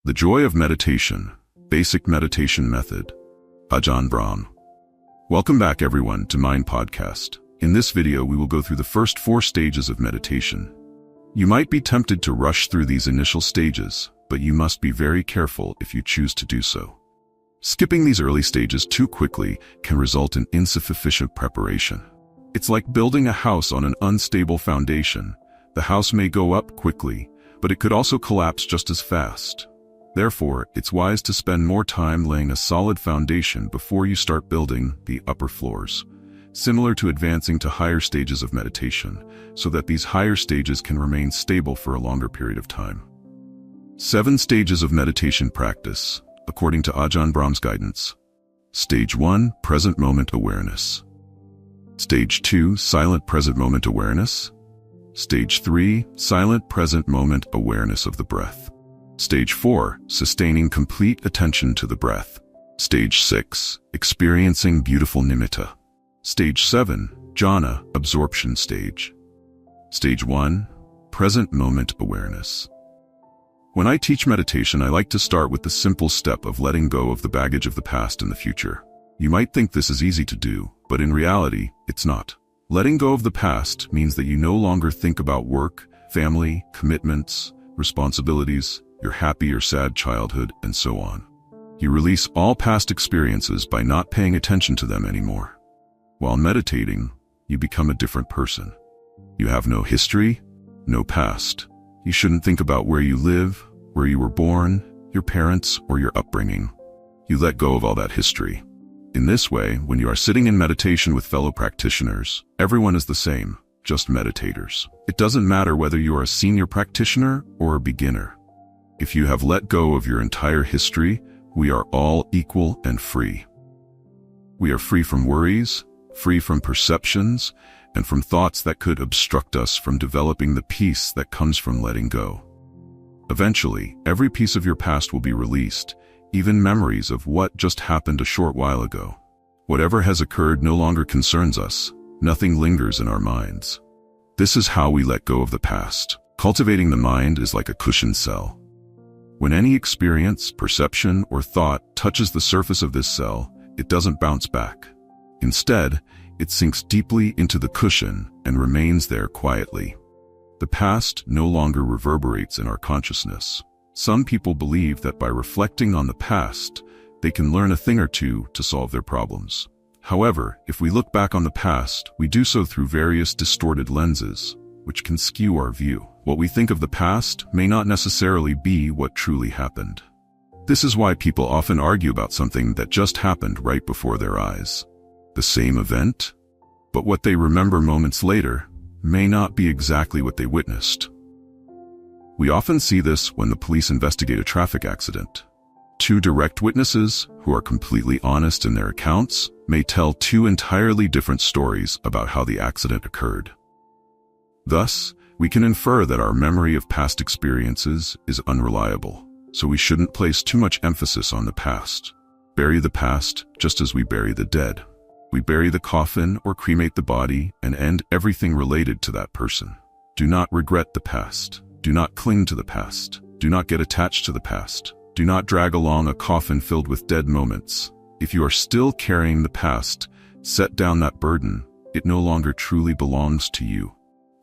The Joy of Meditation, Basic Meditation Method, Ajahn Brahm. Welcome back everyone to Mind Podcast. In this video we will go through the first 4 stages of meditation. You might be tempted to rush through these initial stages, but you must be very careful if you choose to do so. Skipping these early stages too quickly can result in insufficient preparation. It's like building a house on an unstable foundation. The house may go up quickly, but it could also collapse just as fast. Therefore, it's wise to spend more time laying a solid foundation before you start building the upper floors, similar to advancing to higher stages of meditation, so that these higher stages can remain stable for a longer period of time. 7 stages of meditation practice, according to Ajahn Brahm's guidance. Stage 1, present moment awareness. Stage 2, silent present moment awareness. Stage 3, silent present moment awareness of the breath. Stage 4, sustaining complete attention to the breath. Stage 6, experiencing beautiful nimitta. Stage 7, jhana, absorption stage. Stage 1, present moment awareness. When I teach meditation, I like to start with the simple step of letting go of the baggage of the past and the future. You might think this is easy to do, but in reality, it's not. Letting go of the past means that you no longer think about work, family, commitments, responsibilities, your happy or sad childhood, and so on. You release all past experiences by not paying attention to them anymore. While meditating, you become a different person. You have no history, no past. You shouldn't think about where you live, where you were born, your parents, or your upbringing. You let go of all that history. In this way, when you are sitting in meditation with fellow practitioners, everyone is the same, just meditators. It doesn't matter whether you are a senior practitioner or a beginner. If you have let go of your entire history, we are all equal and free. We are free from worries, free from perceptions, and from thoughts that could obstruct us from developing the peace that comes from letting go. Eventually, every piece of your past will be released, even memories of what just happened a short while ago. Whatever has occurred no longer concerns us. Nothing lingers in our minds. This is how we let go of the past. Cultivating the mind is like a cushioned cell. When any experience, perception, or thought touches the surface of this cell, it doesn't bounce back. Instead, it sinks deeply into the cushion and remains there quietly. The past no longer reverberates in our consciousness. Some people believe that by reflecting on the past, they can learn a thing or two to solve their problems. However, if we look back on the past, we do so through various distorted lenses, which can skew our view. What we think of the past may not necessarily be what truly happened. This is why people often argue about something that just happened right before their eyes. The same event, but what they remember moments later may not be exactly what they witnessed. We often see this when the police investigate a traffic accident. 2 direct witnesses, who are completely honest in their accounts, may tell 2 entirely different stories about how the accident occurred. Thus, we can infer that our memory of past experiences is unreliable, so we shouldn't place too much emphasis on the past. Bury the past just as we bury the dead. We bury the coffin or cremate the body and end everything related to that person. Do not regret the past. Do not cling to the past. Do not get attached to the past. Do not drag along a coffin filled with dead moments. If you are still carrying the past, set down that burden. It no longer truly belongs to you.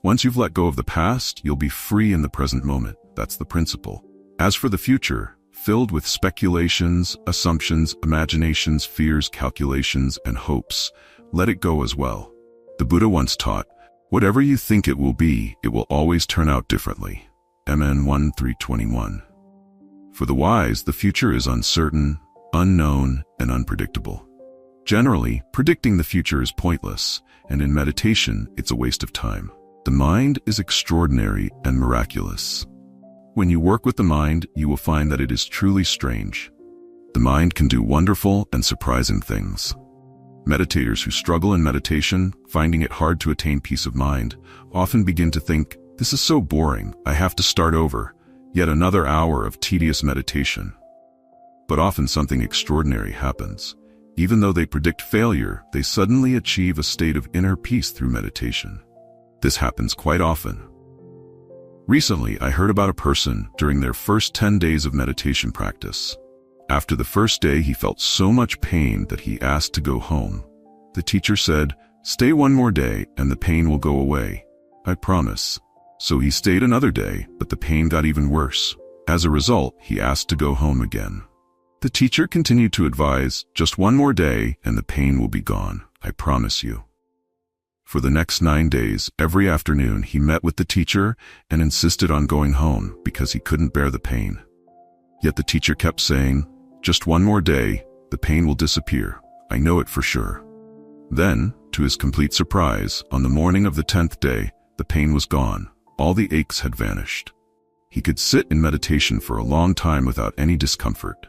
Once you've let go of the past, you'll be free in the present moment. That's the principle. As for the future, filled with speculations, assumptions, imaginations, fears, calculations, and hopes, let it go as well. The Buddha once taught, whatever you think it will be, it will always turn out differently. MN 1:321. For the wise, the future is uncertain, unknown, and unpredictable. Generally, predicting the future is pointless, and in meditation, it's a waste of time. The mind is extraordinary and miraculous. When you work with the mind, you will find that it is truly strange. The mind can do wonderful and surprising things. Meditators who struggle in meditation, finding it hard to attain peace of mind, often begin to think, this is so boring, I have to start over, yet another hour of tedious meditation. But often something extraordinary happens. Even though they predict failure, they suddenly achieve a state of inner peace through meditation. This happens quite often. Recently, I heard about a person during their first 10 days of meditation practice. After the first day, he felt so much pain that he asked to go home. The teacher said, "Stay one more day and the pain will go away. I promise." So he stayed another day, but the pain got even worse. As a result, he asked to go home again. The teacher continued to advise, "Just one more day and the pain will be gone. I promise you." For the next 9 days, every afternoon he met with the teacher and insisted on going home because he couldn't bear the pain. Yet the teacher kept saying, "Just one more day, the pain will disappear. I know it for sure." Then, to his complete surprise, on the morning of the 10th day, the pain was gone. All the aches had vanished. He could sit in meditation for a long time without any discomfort.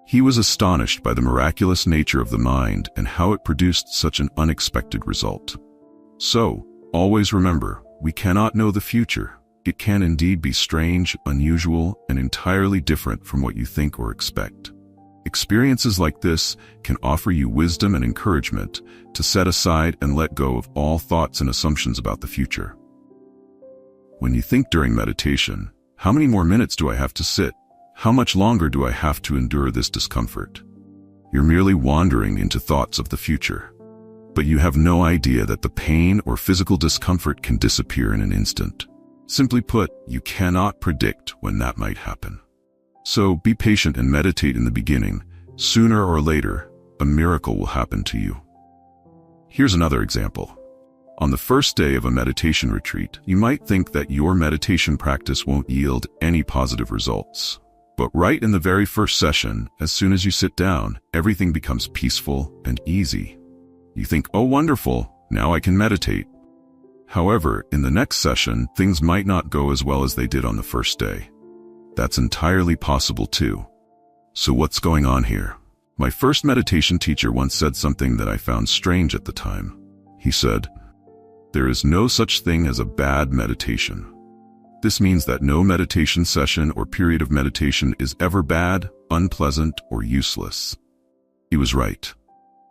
He was astonished by the miraculous nature of the mind and how it produced such an unexpected result. So, always remember, we cannot know the future. It can indeed be strange, unusual, and entirely different from what you think or expect. Experiences like this can offer you wisdom and encouragement to set aside and let go of all thoughts and assumptions about the future. When you think during meditation, how many more minutes do I have to sit? How much longer do I have to endure this discomfort? You're merely wandering into thoughts of the future. But you have no idea that the pain or physical discomfort can disappear in an instant. Simply put, you cannot predict when that might happen. So be patient and meditate in the beginning. Sooner or later, a miracle will happen to you. Here's another example. On the first day of a meditation retreat, you might think that your meditation practice won't yield any positive results. But right in the very first session, as soon as you sit down, everything becomes peaceful and easy. You think, "Oh, wonderful, now I can meditate." However, in the next session, things might not go as well as they did on the first day. That's entirely possible too. So what's going on here? My first meditation teacher once said something that I found strange at the time. He said, "There is no such thing as a bad meditation." This means that no meditation session or period of meditation is ever bad, unpleasant, or useless. He was right.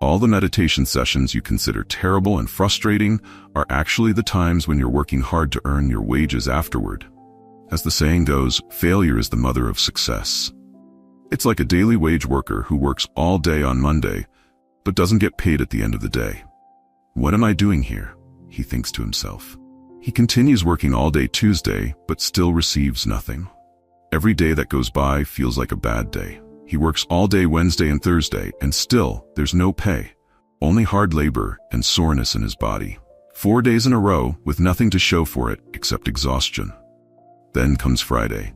All the meditation sessions you consider terrible and frustrating are actually the times when you're working hard to earn your wages afterward. As the saying goes, failure is the mother of success. It's like a daily wage worker who works all day on Monday, but doesn't get paid at the end of the day. "What am I doing here?" he thinks to himself. He continues working all day Tuesday, but still receives nothing. Every day that goes by feels like a bad day. He works all day Wednesday and Thursday, and still, there's no pay. Only hard labor and soreness in his body. 4 days in a row with nothing to show for it except exhaustion. Then comes Friday.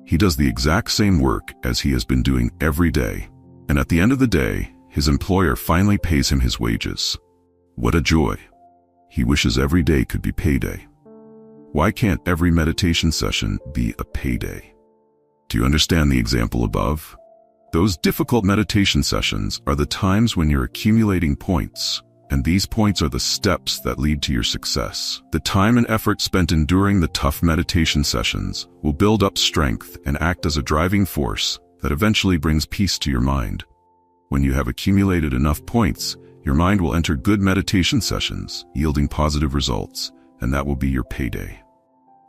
He does the exact same work as he has been doing every day, and at the end of the day, his employer finally pays him his wages. What a joy. He wishes every day could be payday. Why can't every meditation session be a payday? Do you understand the example above? Those difficult meditation sessions are the times when you're accumulating points, and these points are the steps that lead to your success. The time and effort spent enduring the tough meditation sessions will build up strength and act as a driving force that eventually brings peace to your mind. When you have accumulated enough points, your mind will enter good meditation sessions, yielding positive results, and that will be your payday.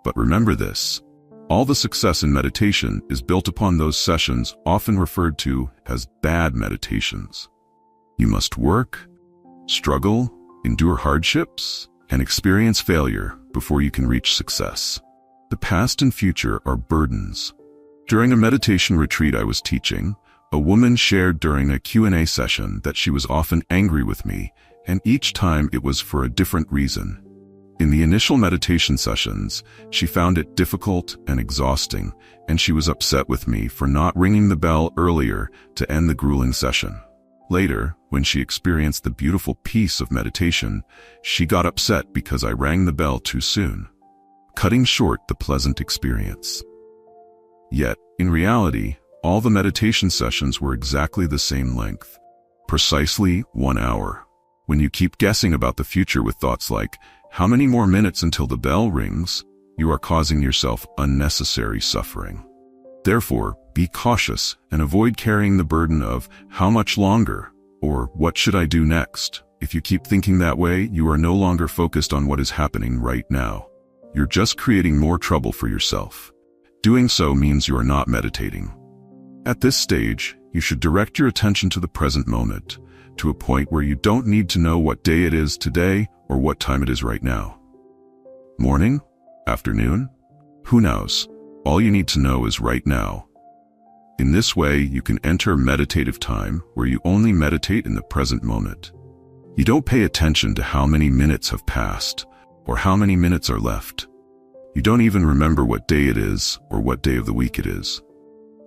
But remember this. All the success in meditation is built upon those sessions often referred to as bad meditations. You must work, struggle, endure hardships, and experience failure before you can reach success. The past and future are burdens. During a meditation retreat I was teaching, a woman shared during a Q&A session that she was often angry with me, and each time it was for a different reason. In the initial meditation sessions, she found it difficult and exhausting, and she was upset with me for not ringing the bell earlier to end the grueling session. Later, when she experienced the beautiful peace of meditation, she got upset because I rang the bell too soon, cutting short the pleasant experience. Yet, in reality, all the meditation sessions were exactly the same length, precisely 1 hour. When you keep guessing about the future with thoughts like, "How many more minutes until the bell rings?" you are causing yourself unnecessary suffering. Therefore, be cautious and avoid carrying the burden of "how much longer?" or "what should I do next?" If you keep thinking that way, you are no longer focused on what is happening right now. you're just creating more trouble for yourself. Doing so means you are not meditating. At this stage, you should direct your attention to the present moment, to a point where you don't need to know what day it is today or what time it is right now. Morning? Afternoon? Who knows? All you need to know is right now. In this way, you can enter meditative time where you only meditate in the present moment. You don't pay attention to how many minutes have passed or how many minutes are left. You don't even remember what day it is or what day of the week it is.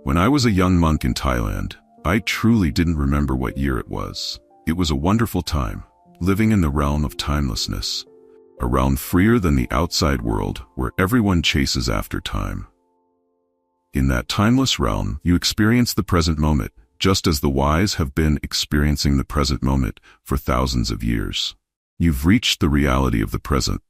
When I was a young monk in Thailand, I truly didn't remember what year it was. It was a wonderful time, living in the realm of timelessness, a realm freer than the outside world where everyone chases after time. In that timeless realm, you experience the present moment, just as the wise have been experiencing the present moment for thousands of years. You've reached the reality of the present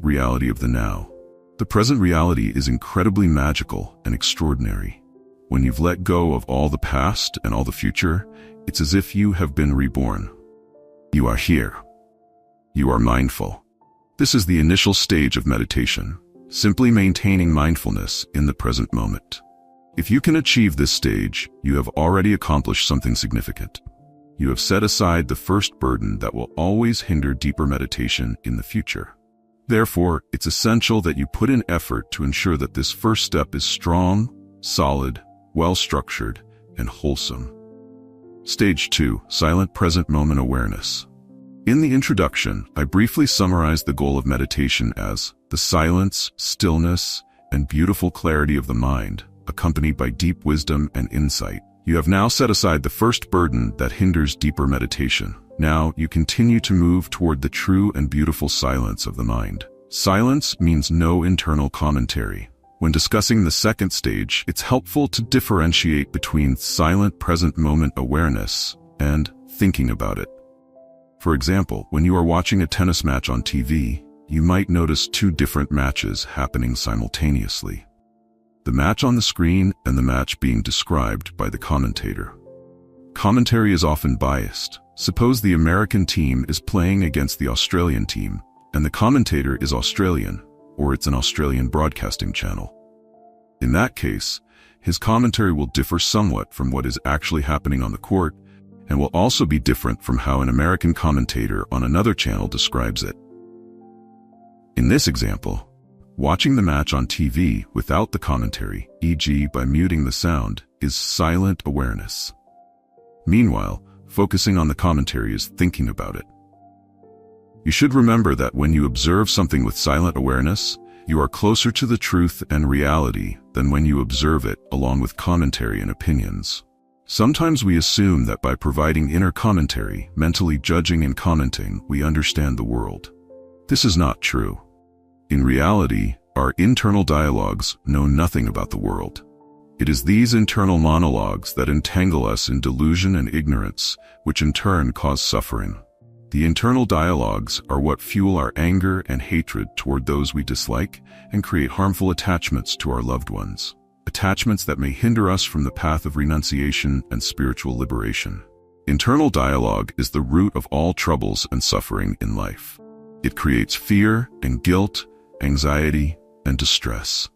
reality of the now. The present reality is incredibly magical and extraordinary. When you've let go of all the past and all the future, it's as if you have been reborn. You are here. You are mindful. This is the initial stage of meditation, simply maintaining mindfulness in the present moment. If you can achieve this stage, you have already accomplished something significant. You have set aside the first burden that will always hinder deeper meditation in the future. Therefore, it's essential that you put in effort to ensure that this first step is strong, solid, well-structured, and wholesome. Stage 2, Silent Present Moment Awareness. In the introduction, I briefly summarized the goal of meditation as the silence, stillness, and beautiful clarity of the mind, accompanied by deep wisdom and insight. You have now set aside the first burden that hinders deeper meditation. Now you continue to move toward the true and beautiful silence of the mind. Silence means no internal commentary. When discussing the second stage, it's helpful to differentiate between silent present moment awareness and thinking about it. For example, when you are watching a tennis match on TV, you might notice two different matches happening simultaneously. The match on the screen and the match being described by the commentator. Commentary is often biased. Suppose the American team is playing against the Australian team, and the commentator is Australian, or it's an Australian broadcasting channel. In that case, his commentary will differ somewhat from what is actually happening on the court, and will also be different from how an American commentator on another channel describes it. In this example, watching the match on TV without the commentary, e.g. by muting the sound, is silent awareness. Meanwhile, focusing on the commentary is thinking about it. You should remember that when you observe something with silent awareness, you are closer to the truth and reality than when you observe it along with commentary and opinions. Sometimes we assume that by providing inner commentary, mentally judging and commenting, we understand the world. This is not true. In reality, our internal dialogues know nothing about the world. It is these internal monologues that entangle us in delusion and ignorance, which in turn cause suffering. The internal dialogues are what fuel our anger and hatred toward those we dislike and create harmful attachments to our loved ones. Attachments that may hinder us from the path of renunciation and spiritual liberation. Internal dialogue is the root of all troubles and suffering in life. It creates fear and guilt, anxiety and distress.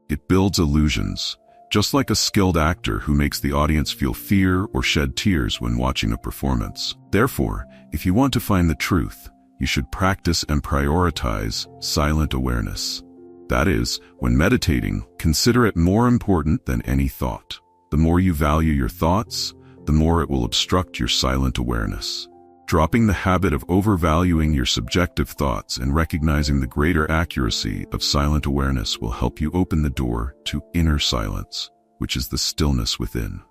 It builds illusions, just like a skilled actor who makes the audience feel fear or shed tears when watching a performance. Therefore, if you want to find the truth, you should practice and prioritize silent awareness. That is, when meditating, consider it more important than any thought. The more you value your thoughts, the more it will obstruct your silent awareness. Dropping the habit of overvaluing your subjective thoughts and recognizing the greater accuracy of silent awareness will help you open the door to inner silence, which is the stillness within.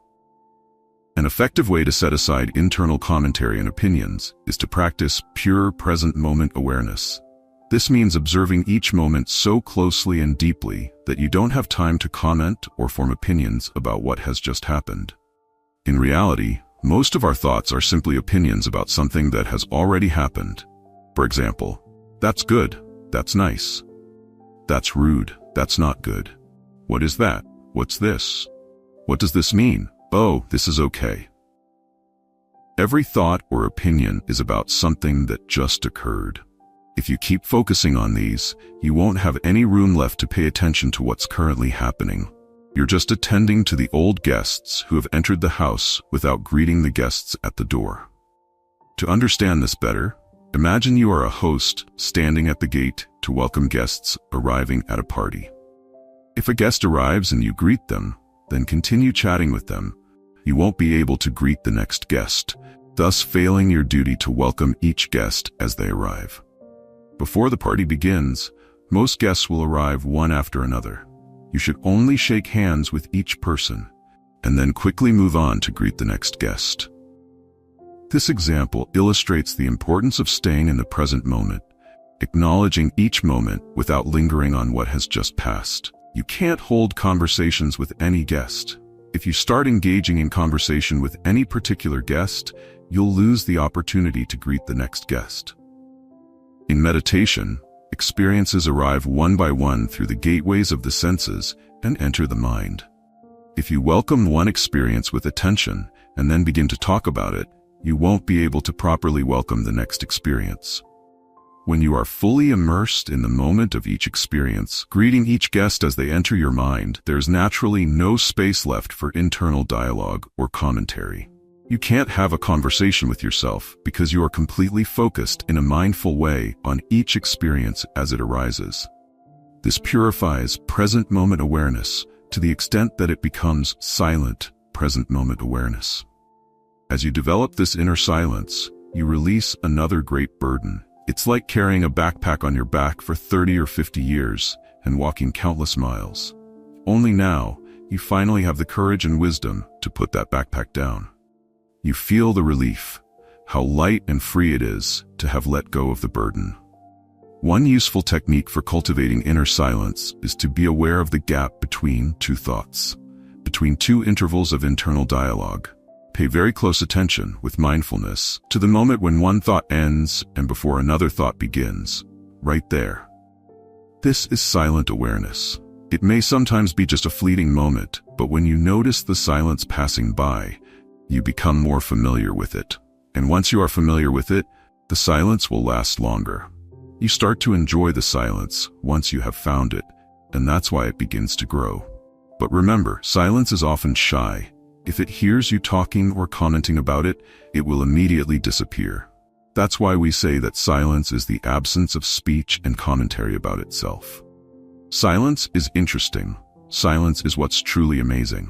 An effective way to set aside internal commentary and opinions is to practice pure present moment awareness. This means observing each moment so closely and deeply that you don't have time to comment or form opinions about what has just happened. In reality, most of our thoughts are simply opinions about something that has already happened. For example, that's good, that's nice. That's rude, that's not good. What is that? What's this? What does this mean? Oh, this is okay. Every thought or opinion is about something that just occurred. If you keep focusing on these, you won't have any room left to pay attention to what's currently happening. You're just attending to the old guests who have entered the house without greeting the guests at the door. To understand this better, imagine you are a host standing at the gate to welcome guests arriving at a party. If a guest arrives and you greet them, then continue chatting with them. You won't be able to greet the next guest, thus failing your duty to welcome each guest as they arrive. Before the party begins, most guests will arrive one after another. You should only shake hands with each person, and then quickly move on to greet the next guest. This example illustrates the importance of staying in the present moment, acknowledging each moment without lingering on what has just passed. You can't hold conversations with any guest. If you start engaging in conversation with any particular guest, you'll lose the opportunity to greet the next guest. In meditation, experiences arrive one by one through the gateways of the senses and enter the mind. If you welcome one experience with attention and then begin to talk about it, you won't be able to properly welcome the next experience. When you are fully immersed in the moment of each experience, greeting each guest as they enter your mind, there's naturally no space left for internal dialogue or commentary. You can't have a conversation with yourself because you are completely focused in a mindful way on each experience as it arises. This purifies present moment awareness to the extent that it becomes silent present moment awareness. As you develop this inner silence, you release another great burden. It's like carrying a backpack on your back for 30 or 50 years and walking countless miles. Only now, you finally have the courage and wisdom to put that backpack down. You feel the relief, how light and free it is to have let go of the burden. One useful technique for cultivating inner silence is to be aware of the gap between two thoughts, between two intervals of internal dialogue. Pay very close attention, with mindfulness, to the moment when one thought ends and before another thought begins, right there. This is silent awareness. It may sometimes be just a fleeting moment, but when you notice the silence passing by, you become more familiar with it. And once you are familiar with it, the silence will last longer. You start to enjoy the silence once you have found it, and that's why it begins to grow. But remember, silence is often shy. If it hears you talking or commenting about it, it will immediately disappear. That's why we say that silence is the absence of speech and commentary about itself. Silence is interesting. Silence is what's truly amazing.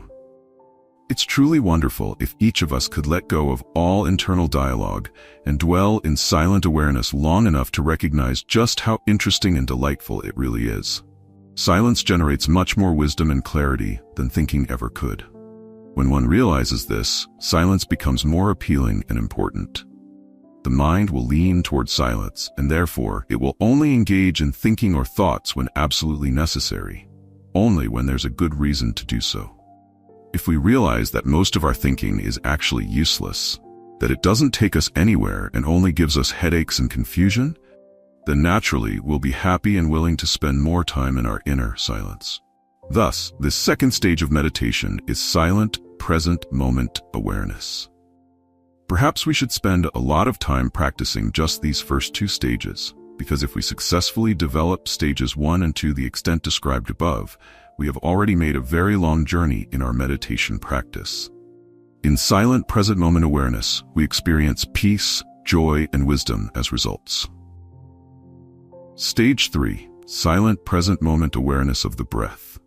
It's truly wonderful if each of us could let go of all internal dialogue and dwell in silent awareness long enough to recognize just how interesting and delightful it really is. Silence generates much more wisdom and clarity than thinking ever could. When one realizes this, silence becomes more appealing and important. The mind will lean toward silence, and therefore it will only engage in thinking or thoughts when absolutely necessary, only when there's a good reason to do so. If we realize that most of our thinking is actually useless, that it doesn't take us anywhere and only gives us headaches and confusion, then naturally we'll be happy and willing to spend more time in our inner silence. Thus, this second stage of meditation is silent, present moment awareness. Perhaps we should spend a lot of time practicing just these first two stages, because if we successfully develop stages 1 and 2 to the extent described above, we have already made a very long journey in our meditation practice. In silent present moment awareness, we experience peace, joy, and wisdom as results. Stage 3, silent present moment awareness of the breath.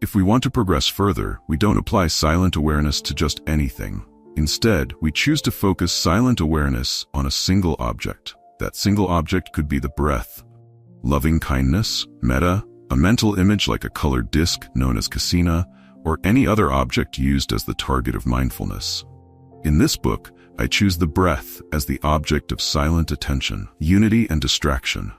If we want to progress further, we don't apply silent awareness to just anything. Instead, we choose to focus silent awareness on a single object. That single object could be the breath, loving kindness, metta, a mental image like a colored disc known as kasina, or any other object used as the target of mindfulness. In this book, I choose the breath as the object of silent attention, unity, and distraction.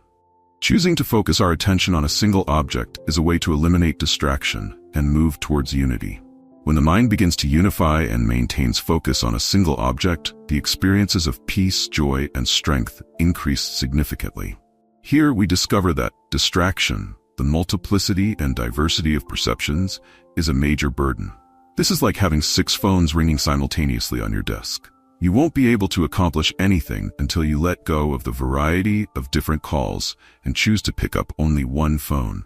Choosing to focus our attention on a single object is a way to eliminate distraction and move towards unity. When the mind begins to unify and maintains focus on a single object, the experiences of peace, joy, and strength increase significantly. Here we discover that distraction, the multiplicity and diversity of perceptions, is a major burden. This is like having 6 phones ringing simultaneously on your desk. You won't be able to accomplish anything until you let go of the variety of different calls and choose to pick up only one phone.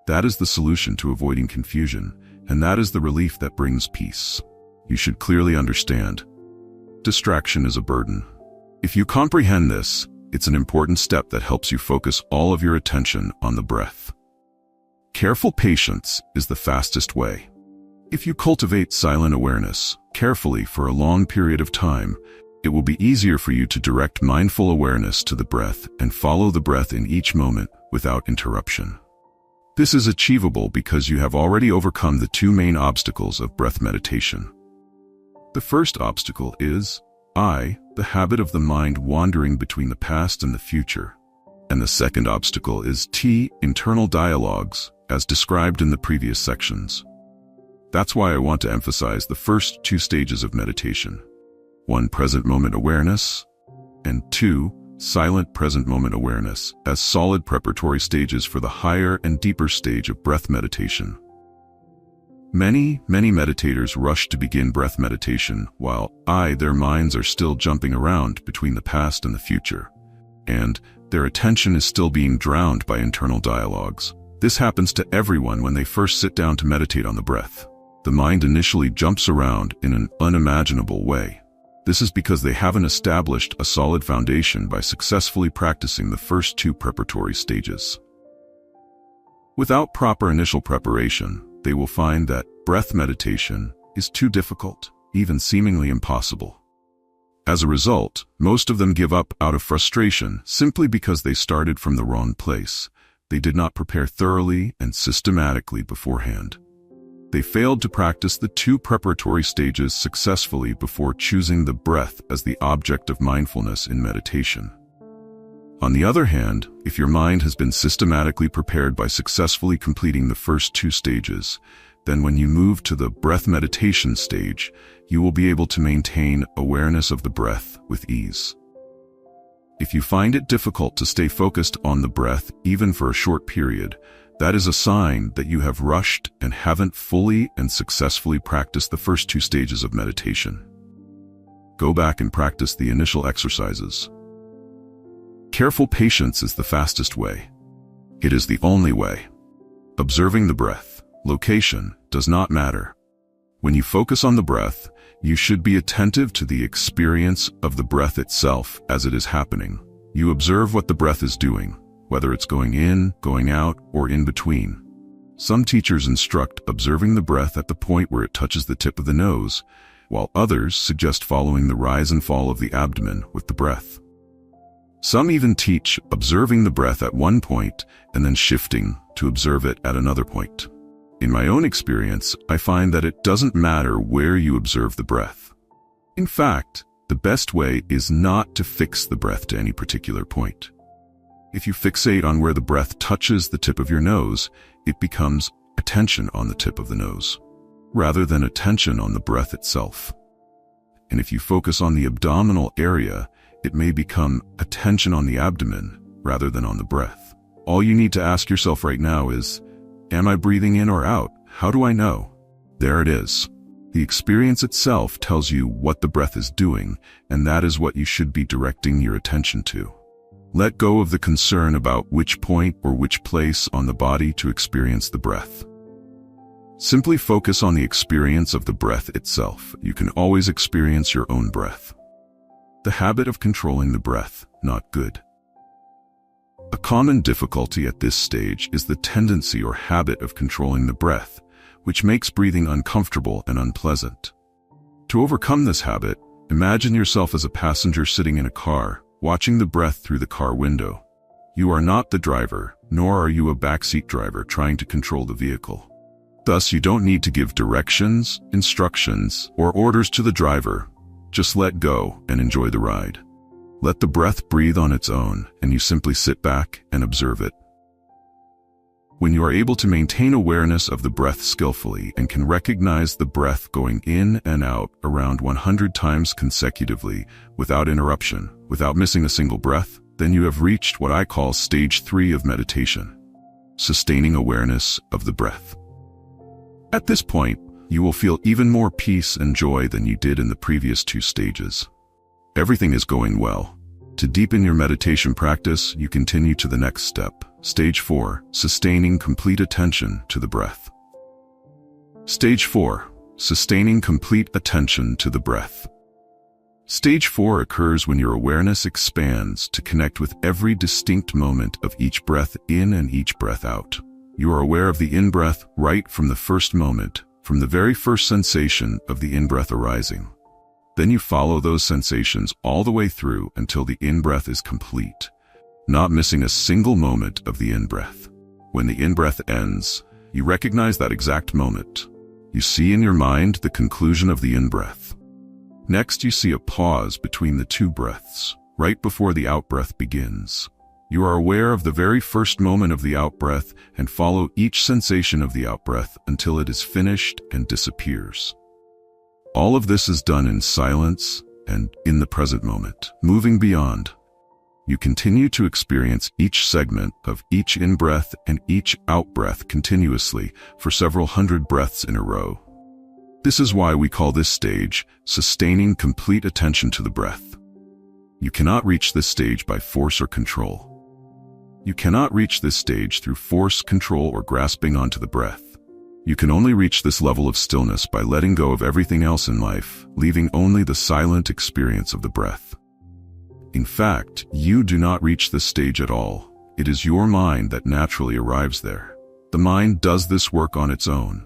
That is the solution to avoiding confusion, and that is the relief that brings peace. You should clearly understand. Distraction is a burden. If you comprehend this, it's an important step that helps you focus all of your attention on the breath. Careful patience is the fastest way. If you cultivate silent awareness carefully for a long period of time, it will be easier for you to direct mindful awareness to the breath and follow the breath in each moment without interruption. This is achievable because you have already overcome the two main obstacles of breath meditation. The first obstacle is the habit of the mind wandering between the past and the future. And the second obstacle is internal dialogues, as described in the previous sections. That's why I want to emphasize the first two stages of meditation. 1, present moment awareness, and 2, silent present moment awareness, as solid preparatory stages for the higher and deeper stage of breath meditation. Many meditators rush to begin breath meditation while their minds are still jumping around between the past and the future, and their attention is still being drowned by internal dialogues. This happens to everyone when they first sit down to meditate on the breath. The mind initially jumps around in an unimaginable way. This is because they haven't established a solid foundation by successfully practicing the first two preparatory stages. Without proper initial preparation, they will find that breath meditation is too difficult, even seemingly impossible. As a result, most of them give up out of frustration simply because they started from the wrong place. They did not prepare thoroughly and systematically beforehand. They failed to practice the two preparatory stages successfully before choosing the breath as the object of mindfulness in meditation. On the other hand, if your mind has been systematically prepared by successfully completing the first two stages, then when you move to the breath meditation stage, you will be able to maintain awareness of the breath with ease. If you find it difficult to stay focused on the breath even for a short period, that is a sign that you have rushed and haven't fully and successfully practiced the first two stages of meditation. Go back and practice the initial exercises. Careful patience is the fastest way. It is the only way. Observing the breath, location, does not matter. When you focus on the breath, you should be attentive to the experience of the breath itself as it is happening. You observe what the breath is doing, whether it's going in, going out, or in between. Some teachers instruct observing the breath at the point where it touches the tip of the nose, while others suggest following the rise and fall of the abdomen with the breath. Some even teach observing the breath at one point and then shifting to observe it at another point. In my own experience, I find that it doesn't matter where you observe the breath. In fact, the best way is not to fix the breath to any particular point. If you fixate on where the breath touches the tip of your nose, it becomes attention on the tip of the nose, rather than attention on the breath itself. And if you focus on the abdominal area, it may become attention on the abdomen rather than on the breath. All you need to ask yourself right now is, am I breathing in or out? How do I know? There it is. The experience itself tells you what the breath is doing, and that is what you should be directing your attention to. Let go of the concern about which point or which place on the body to experience the breath. Simply focus on the experience of the breath itself. You can always experience your own breath. The habit of controlling the breath, not good. A common difficulty at this stage is the tendency or habit of controlling the breath, which makes breathing uncomfortable and unpleasant. To overcome this habit, imagine yourself as a passenger sitting in a car, watching the breath through the car window. You are not the driver, nor are you a backseat driver trying to control the vehicle. Thus, you don't need to give directions, instructions, or orders to the driver. Just let go and enjoy the ride. Let the breath breathe on its own, and you simply sit back and observe it. When you are able to maintain awareness of the breath skillfully and can recognize the breath going in and out around 100 times consecutively without interruption, without missing a single breath, then you have reached what I call stage 3 of meditation, sustaining awareness of the breath. At this point, You will feel even more peace and joy than you did in the previous 2 stages. Everything is going well. To deepen your meditation practice, you continue to the next step. Stage 4, sustaining complete attention to the breath. Stage 4, sustaining complete attention to the breath. Stage 4 occurs when your awareness expands to connect with every distinct moment of each breath in and each breath out. You are aware of the in-breath right from the first moment, from the very first sensation of the in-breath arising. Then you follow those sensations all the way through until the in-breath is complete, not missing a single moment of the in-breath. When the in-breath ends, you recognize that exact moment. You see in your mind the conclusion of the in-breath. Next, you see a pause between the 2 breaths, right before the out-breath begins. You are aware of the very first moment of the out-breath and follow each sensation of the out-breath until it is finished and disappears. All of this is done in silence and in the present moment. Moving beyond, you continue to experience each segment of each in-breath and each out-breath continuously for several hundred breaths in a row. This is why we call this stage sustaining complete attention to the breath. You cannot reach this stage by force or control. You cannot reach this stage through force, control, or grasping onto the breath. You can only reach this level of stillness by letting go of everything else in life, leaving only the silent experience of the breath. In fact, you do not reach this stage at all. It is your mind that naturally arrives there. The mind does this work on its own.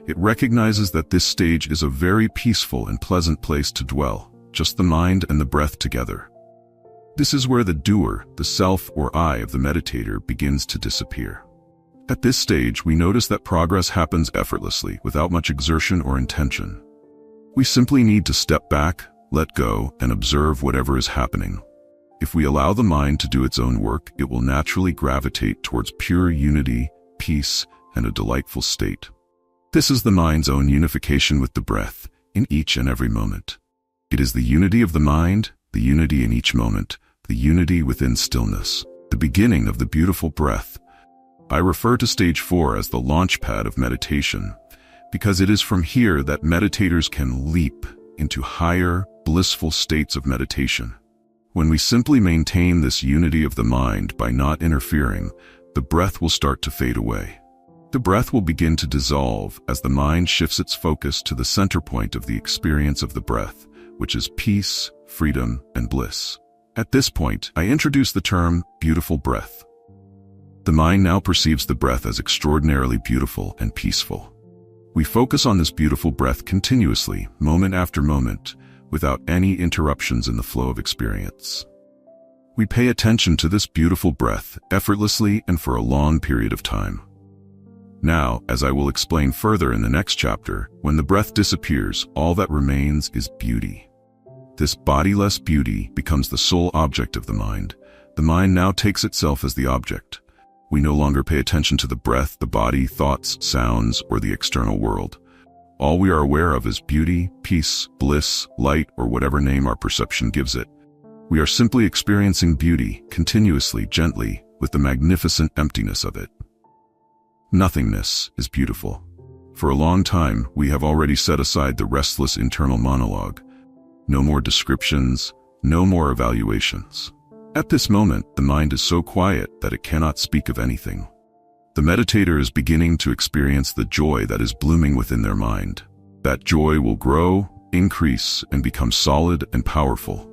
It recognizes that this stage is a very peaceful and pleasant place to dwell, just the mind and the breath together. This is where the doer, the self or I of the meditator, begins to disappear. At this stage, we notice that progress happens effortlessly, without much exertion or intention. We simply need to step back, let go, and observe whatever is happening. If we allow the mind to do its own work, it will naturally gravitate towards pure unity, peace, and a delightful state. This is the mind's own unification with the breath, in each and every moment. It is the unity of the mind, the unity in each moment, the unity within stillness, the beginning of the beautiful breath. I refer to stage 4 as the launch pad of meditation, because it is from here that meditators can leap into higher, blissful states of meditation. When we simply maintain this unity of the mind by not interfering, the breath will start to fade away. The breath will begin to dissolve as the mind shifts its focus to the center point of the experience of the breath, which is peace, freedom, and bliss. At this point, I introduce the term beautiful breath. The mind now perceives the breath as extraordinarily beautiful and peaceful. We focus on this beautiful breath continuously, moment after moment, without any interruptions in the flow of experience. We pay attention to this beautiful breath effortlessly and for a long period of time. Now, as I will explain further in the next chapter, when the breath disappears, all that remains is beauty. This bodiless beauty becomes the sole object of the mind. The mind now takes itself as the object. We no longer pay attention to the breath, the body, thoughts, sounds, or the external world. All we are aware of is beauty, peace, bliss, light, or whatever name our perception gives it. We are simply experiencing beauty, continuously, gently, with the magnificent emptiness of it. Nothingness is beautiful. For a long time, we have already set aside the restless internal monologue. No more descriptions, no more evaluations. At this moment, the mind is so quiet that it cannot speak of anything. The meditator is beginning to experience the joy that is blooming within their mind. That joy will grow, increase, and become solid and powerful.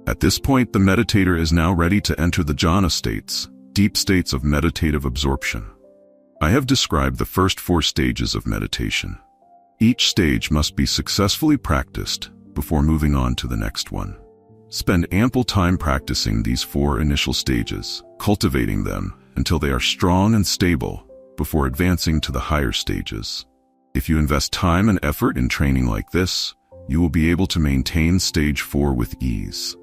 At this point, the meditator is now ready to enter the jhana states, deep states of meditative absorption. I have described the first 4 stages of meditation. Each stage must be successfully practiced before moving on to the next one. Spend ample time practicing these 4 initial stages, cultivating them until they are strong and stable before advancing to the higher stages. If you invest time and effort in training like this, you will be able to maintain stage 4 with ease,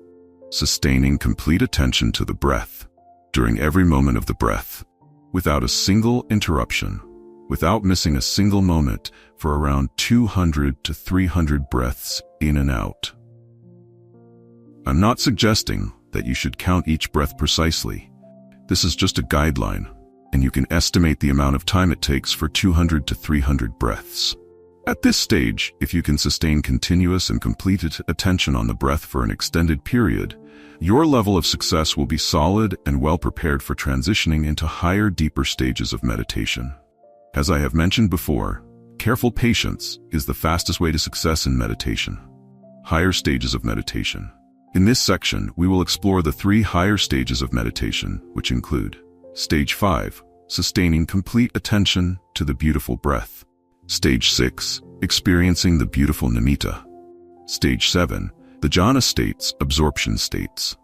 sustaining complete attention to the breath during every moment of the breath, without a single interruption, without missing a single moment for around 200 to 300 breaths in and out. I'm not suggesting that you should count each breath precisely. This is just a guideline, and you can estimate the amount of time it takes for 200 to 300 breaths. At this stage, if you can sustain continuous and complete attention on the breath for an extended period, your level of success will be solid and well prepared for transitioning into higher, deeper stages of meditation. As I have mentioned before, careful patience is the fastest way to success in meditation. Higher stages of meditation. In this section, we will explore the 3 higher stages of meditation, which include Stage 5, sustaining complete attention to the beautiful breath. Stage 6, experiencing the beautiful nimitta. Stage 7, the jhana states, absorption states.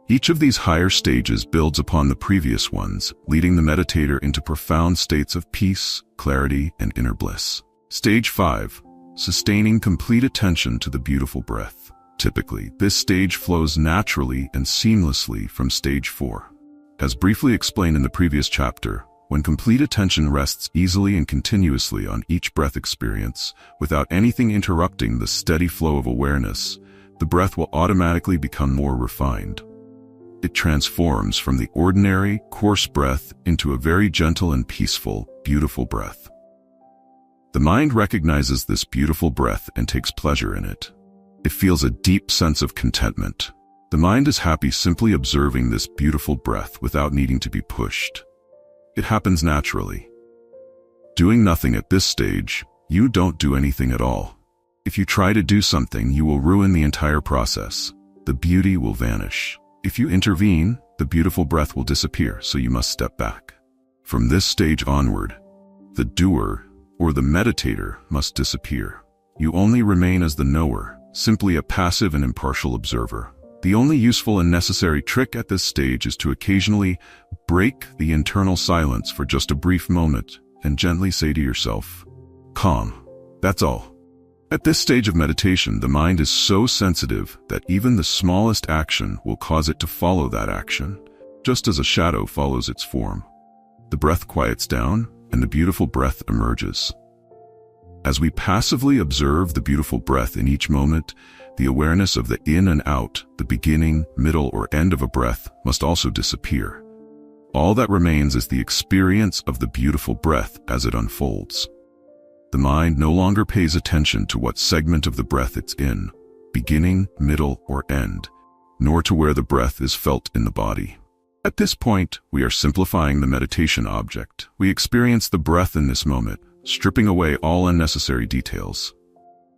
Each of these higher stages builds upon the previous ones, leading the meditator into profound states of peace, clarity, and inner bliss. Stage 5, sustaining complete attention to the beautiful breath. Typically, this stage flows naturally and seamlessly from Stage 4. As briefly explained in the previous chapter, when complete attention rests easily and continuously on each breath experience, without anything interrupting the steady flow of awareness, the breath will automatically become more refined. It transforms from the ordinary, coarse breath into a very gentle and peaceful, beautiful breath. The mind recognizes this beautiful breath and takes pleasure in it. It feels a deep sense of contentment. The mind is happy simply observing this beautiful breath without needing to be pushed. It happens naturally. Doing nothing at this stage, you don't do anything at all. If you try to do something, you will ruin the entire process. The beauty will vanish. If you intervene, the beautiful breath will disappear, so you must step back. From this stage onward, the doer, or the meditator, must disappear. You only remain as the knower, simply a passive and impartial observer. The only useful and necessary trick at this stage is to occasionally break the internal silence for just a brief moment and gently say to yourself, "Calm." That's all. At this stage of meditation, the mind is so sensitive that even the smallest action will cause it to follow that action, just as a shadow follows its form. The breath quiets down, and the beautiful breath emerges. As we passively observe the beautiful breath in each moment, the awareness of the in and out, the beginning, middle, or end of a breath must also disappear. All that remains is the experience of the beautiful breath as it unfolds. The mind no longer pays attention to what segment of the breath it's in, beginning, middle, or end, nor to where the breath is felt in the body. At this point, we are simplifying the meditation object. We experience the breath in this moment, stripping away all unnecessary details.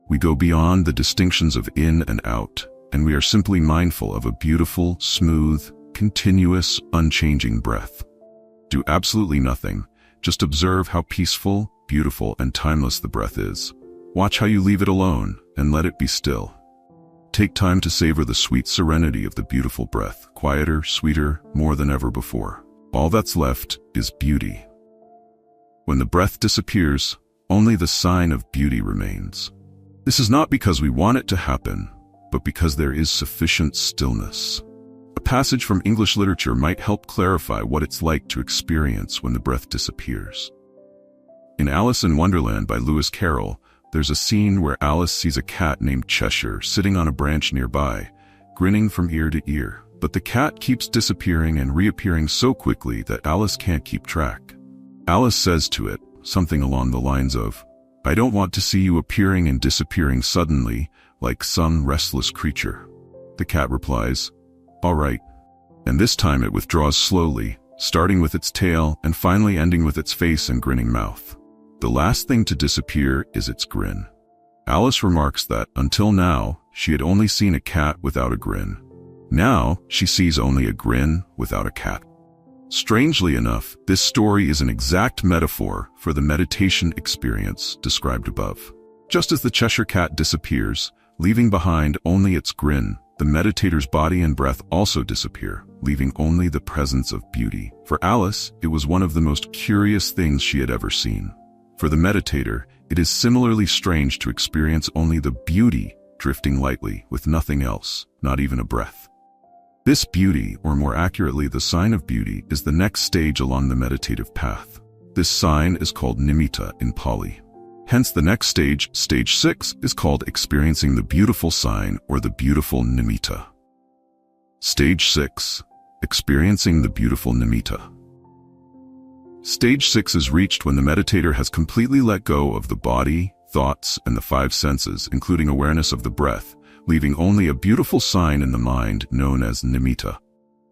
We go beyond the distinctions of in and out, and we are simply mindful of a beautiful, smooth, continuous, unchanging breath. Do absolutely nothing, just observe how peaceful, beautiful, and timeless the breath is. Watch how you leave it alone, and let it be still. Take time to savor the sweet serenity of the beautiful breath, quieter, sweeter, more than ever before. All that's left is beauty. When the breath disappears, only the sign of beauty remains. This is not because we want it to happen, but because there is sufficient stillness. A passage from English literature might help clarify what it's like to experience when the breath disappears. In Alice in Wonderland by Lewis Carroll, there's a scene where Alice sees a cat named Cheshire sitting on a branch nearby, grinning from ear to ear. But the cat keeps disappearing and reappearing so quickly that Alice can't keep track. Alice says to it something along the lines of, "I don't want to see you appearing and disappearing suddenly, like some restless creature." The cat replies, "All right." And this time it withdraws slowly, starting with its tail and finally ending with its face and grinning mouth. The last thing to disappear is its grin. Alice remarks that, until now, she had only seen a cat without a grin. Now, she sees only a grin without a cat. Strangely enough, this story is an exact metaphor for the meditation experience described above. Just as the Cheshire cat disappears, leaving behind only its grin, the meditator's body and breath also disappear, leaving only the presence of beauty. For Alice, it was one of the most curious things she had ever seen. For the meditator, it is similarly strange to experience only the beauty drifting lightly with nothing else, not even a breath. This beauty, or more accurately the sign of beauty, is the next stage along the meditative path. This sign is called nimitta in Pali. Hence the next stage, stage 6, is called experiencing the beautiful sign or the beautiful nimitta. Stage 6, experiencing the beautiful nimitta. Stage 6 is reached when the meditator has completely let go of the body, thoughts, and the five senses, including awareness of the breath, leaving only a beautiful sign in the mind known as nimitta.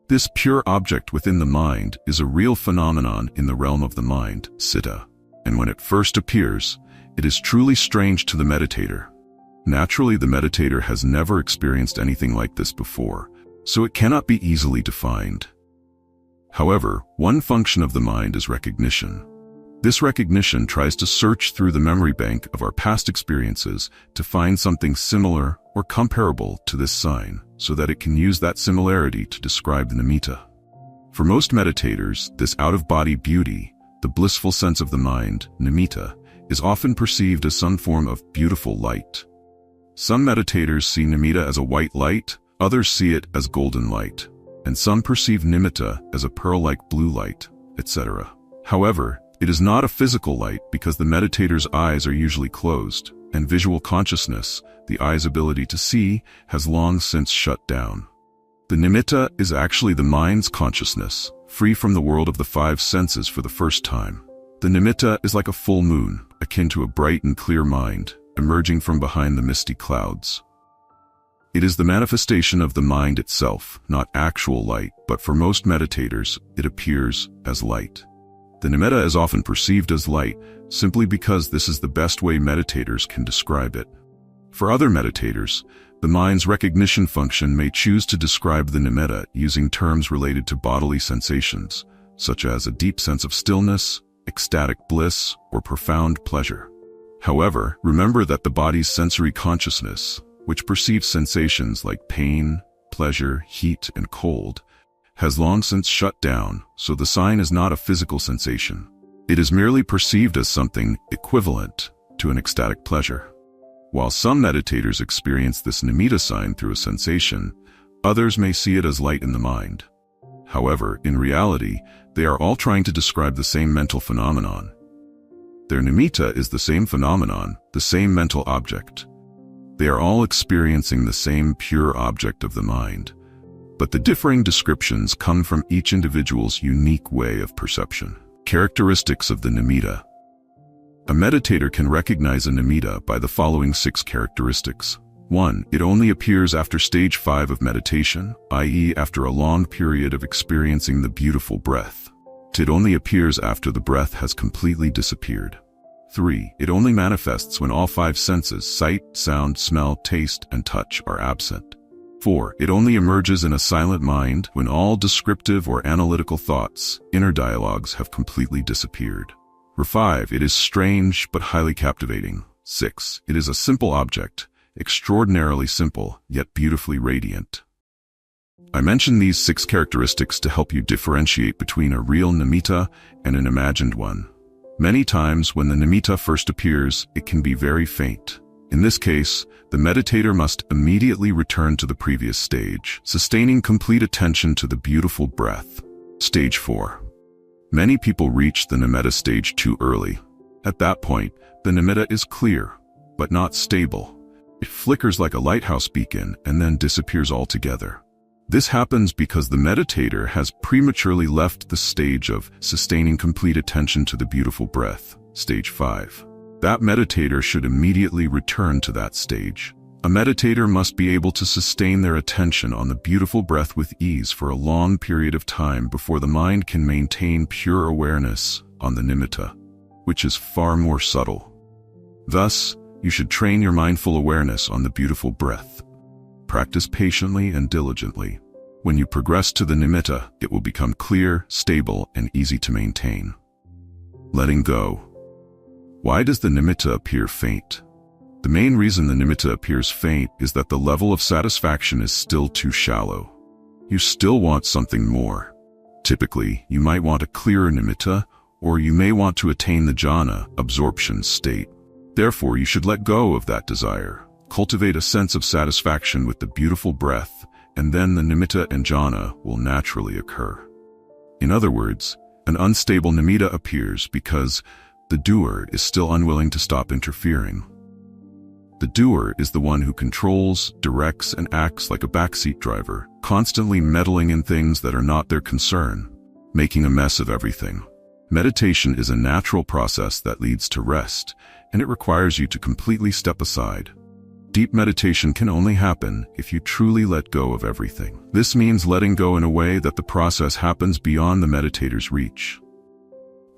This pure object within the mind is a real phenomenon in the realm of the mind, citta, and when it first appears, it is truly strange to the meditator. Naturally, the meditator has never experienced anything like this before, so it cannot be easily defined. However, one function of the mind is recognition. This recognition tries to search through the memory bank of our past experiences to find something similar or comparable to this sign, so that it can use that similarity to describe the nimitta. For most meditators, this out-of-body beauty, the blissful sense of the mind, nimitta, is often perceived as some form of beautiful light. Some meditators see nimitta as a white light, others see it as golden light, and some perceive nimitta as a pearl-like blue light, etc. However, it is not a physical light because the meditator's eyes are usually closed, and visual consciousness, the eye's ability to see, has long since shut down. The nimitta is actually the mind's consciousness, free from the world of the five senses for the first time. The nimitta is like a full moon, akin to a bright and clear mind, emerging from behind the misty clouds. It is the manifestation of the mind itself, not actual light, but for most meditators, it appears as light. The nimitta is often perceived as light, simply because this is the best way meditators can describe it. For other meditators, the mind's recognition function may choose to describe the nimitta using terms related to bodily sensations, such as a deep sense of stillness, ecstatic bliss, or profound pleasure. However, remember that the body's sensory consciousness, which perceives sensations like pain, pleasure, heat, and cold, has long since shut down, so the sign is not a physical sensation. It is merely perceived as something equivalent to an ecstatic pleasure. While some meditators experience this nimitta sign through a sensation, others may see it as light in the mind. However, in reality, they are all trying to describe the same mental phenomenon. Their nimitta is the same phenomenon, the same mental object. They are all experiencing the same pure object of the mind, but the differing descriptions come from each individual's unique way of perception. Characteristics of the nimitta. A meditator can recognize a nimitta by the following 6 characteristics. 1. It only appears after stage 5 of meditation, i.e. after a long period of experiencing the beautiful breath. 2. It only appears after the breath has completely disappeared. 3. It only manifests when all 5 senses, sight, sound, smell, taste, and touch, are absent. 4. It only emerges in a silent mind when all descriptive or analytical thoughts, inner dialogues, have completely disappeared. 5. It is strange but highly captivating. 6. It is a simple object, extraordinarily simple, yet beautifully radiant. I mention these 6 characteristics to help you differentiate between a real nimitta and an imagined one. Many times when the nimitta first appears, it can be very faint. In this case, the meditator must immediately return to the previous stage, sustaining complete attention to the beautiful breath. Stage 4. Many people reach the nimitta stage too early. At that point, the nimitta is clear, but not stable. It flickers like a lighthouse beacon and then disappears altogether. This happens because the meditator has prematurely left the stage of sustaining complete attention to the beautiful breath, stage 5. That meditator should immediately return to that stage. A meditator must be able to sustain their attention on the beautiful breath with ease for a long period of time before the mind can maintain pure awareness on the nimitta, which is far more subtle. Thus, you should train your mindful awareness on the beautiful breath. Practice patiently and diligently. When you progress to the nimitta, it will become clear, stable, and easy to maintain. Letting go. Why does the nimitta appear faint? The main reason the nimitta appears faint is that the level of satisfaction is still too shallow. You still want something more. Typically, you might want a clearer nimitta, or you may want to attain the jhana, absorption state. Therefore, you should let go of that desire. Cultivate a sense of satisfaction with the beautiful breath, and then the nimitta and jhana will naturally occur. In other words, an unstable nimitta appears because the doer is still unwilling to stop interfering. The doer is the one who controls, directs, and acts like a backseat driver, constantly meddling in things that are not their concern, making a mess of everything. Meditation is a natural process that leads to rest, and it requires you to completely step aside. Deep meditation can only happen if you truly let go of everything. This means letting go in a way that the process happens beyond the meditator's reach.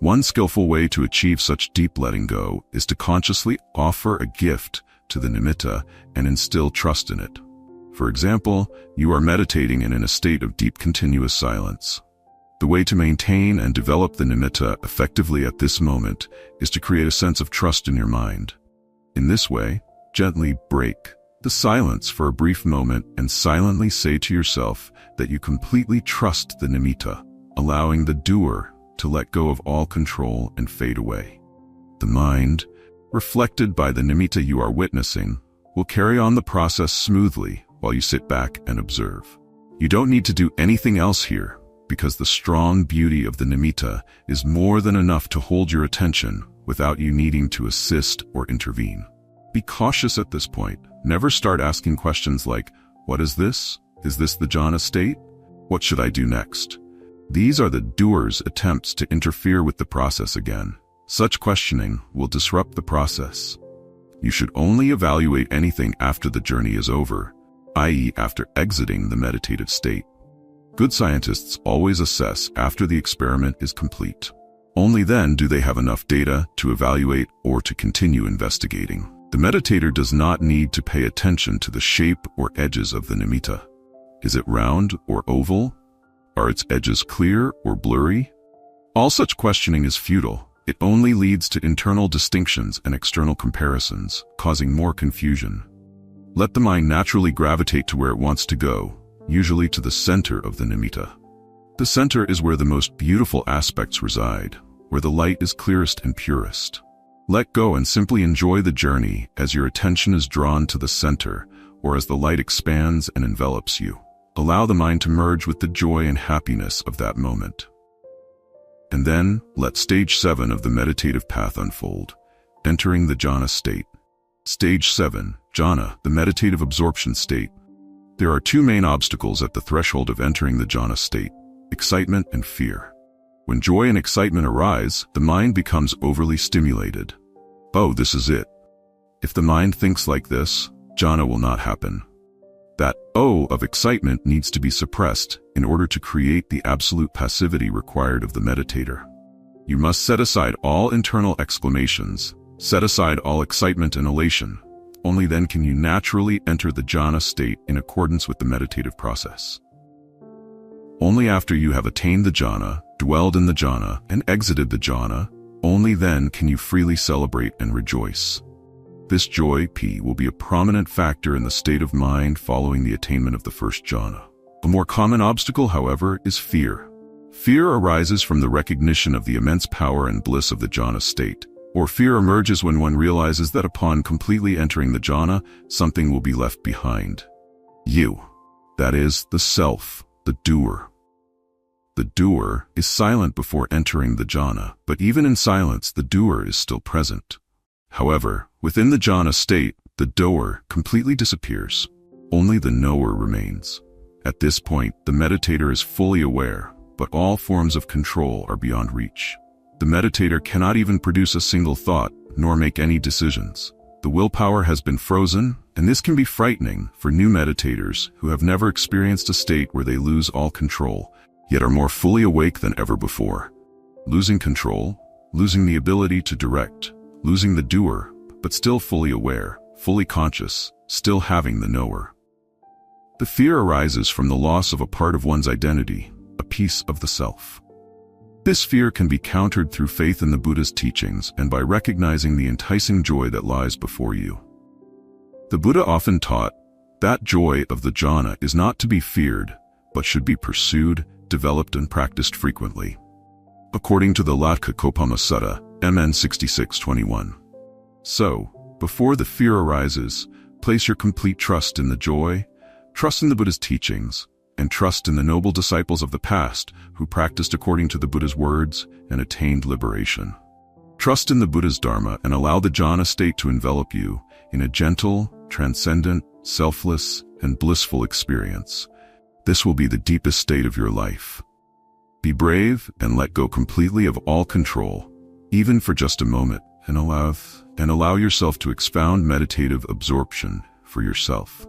One skillful way to achieve such deep letting go is to consciously offer a gift to the nimitta and instill trust in it. For example, you are meditating and in a state of deep continuous silence. The way to maintain and develop the nimitta effectively at this moment is to create a sense of trust in your mind. In this way, gently break the silence for a brief moment and silently say to yourself that you completely trust the nimitta, allowing the doer to let go of all control and fade away. The mind, reflected by the nimitta you are witnessing, will carry on the process smoothly while you sit back and observe. You don't need to do anything else here, because the strong beauty of the nimitta is more than enough to hold your attention without you needing to assist or intervene. Be cautious at this point. Never start asking questions like, "What is this? Is this the jhana state? What should I do next?" These are the doer's attempts to interfere with the process again. Such questioning will disrupt the process. You should only evaluate anything after the journey is over, i.e., after exiting the meditative state. Good scientists always assess after the experiment is complete. Only then do they have enough data to evaluate or to continue investigating. The meditator does not need to pay attention to the shape or edges of the nimitta. Is it round or oval? Are its edges clear or blurry? All such questioning is futile. It only leads to internal distinctions and external comparisons, causing more confusion. Let the mind naturally gravitate to where it wants to go, usually to the center of the nimitta. The center is where the most beautiful aspects reside, where the light is clearest and purest. Let go and simply enjoy the journey as your attention is drawn to the center, or as the light expands and envelops you. Allow the mind to merge with the joy and happiness of that moment. And then, let stage 7 of the meditative path unfold, entering the jhana state. Stage 7, jhana, the meditative absorption state. There are two main obstacles at the threshold of entering the jhana state: excitement and fear. When joy and excitement arise, the mind becomes overly stimulated. Oh, this is it. If the mind thinks like this, jhana will not happen. That "oh" of excitement needs to be suppressed in order to create the absolute passivity required of the meditator. You must set aside all internal exclamations, set aside all excitement and elation. Only then can you naturally enter the jhana state in accordance with the meditative process. Only after you have attained the jhana, dwelled in the jhana, and exited the jhana, only then can you freely celebrate and rejoice. This joy, will be a prominent factor in the state of mind following the attainment of the first jhana. A more common obstacle, however, is fear. Fear arises from the recognition of the immense power and bliss of the jhana state, or fear emerges when one realizes that upon completely entering the jhana, something will be left behind. You, that is, the self, the doer. The doer is silent before entering the jhana, but even in silence, the doer is still present. However, within the jhana state, the doer completely disappears. Only the knower remains. At this point, the meditator is fully aware, but all forms of control are beyond reach. The meditator cannot even produce a single thought, nor make any decisions. The willpower has been frozen, and this can be frightening for new meditators who have never experienced a state where they lose all control, yet are more fully awake than ever before. Losing control, losing the ability to direct, losing the doer, but still fully aware, fully conscious, still having the knower. The fear arises from the loss of a part of one's identity, a piece of the self. This fear can be countered through faith in the Buddha's teachings and by recognizing the enticing joy that lies before you. The Buddha often taught that joy of the jhana is not to be feared, but should be pursued, developed, and practiced frequently. According to the Latka Kopama Sutta, MN 6621. So, before the fear arises, place your complete trust in the joy, trust in the Buddha's teachings, and trust in the noble disciples of the past who practiced according to the Buddha's words and attained liberation. Trust in the Buddha's Dharma and allow the jhana state to envelop you in a gentle, transcendent, selfless, and blissful experience. This will be the deepest state of your life. Be brave and let go completely of all control, even for just a moment, and allow yourself to expound meditative absorption for yourself.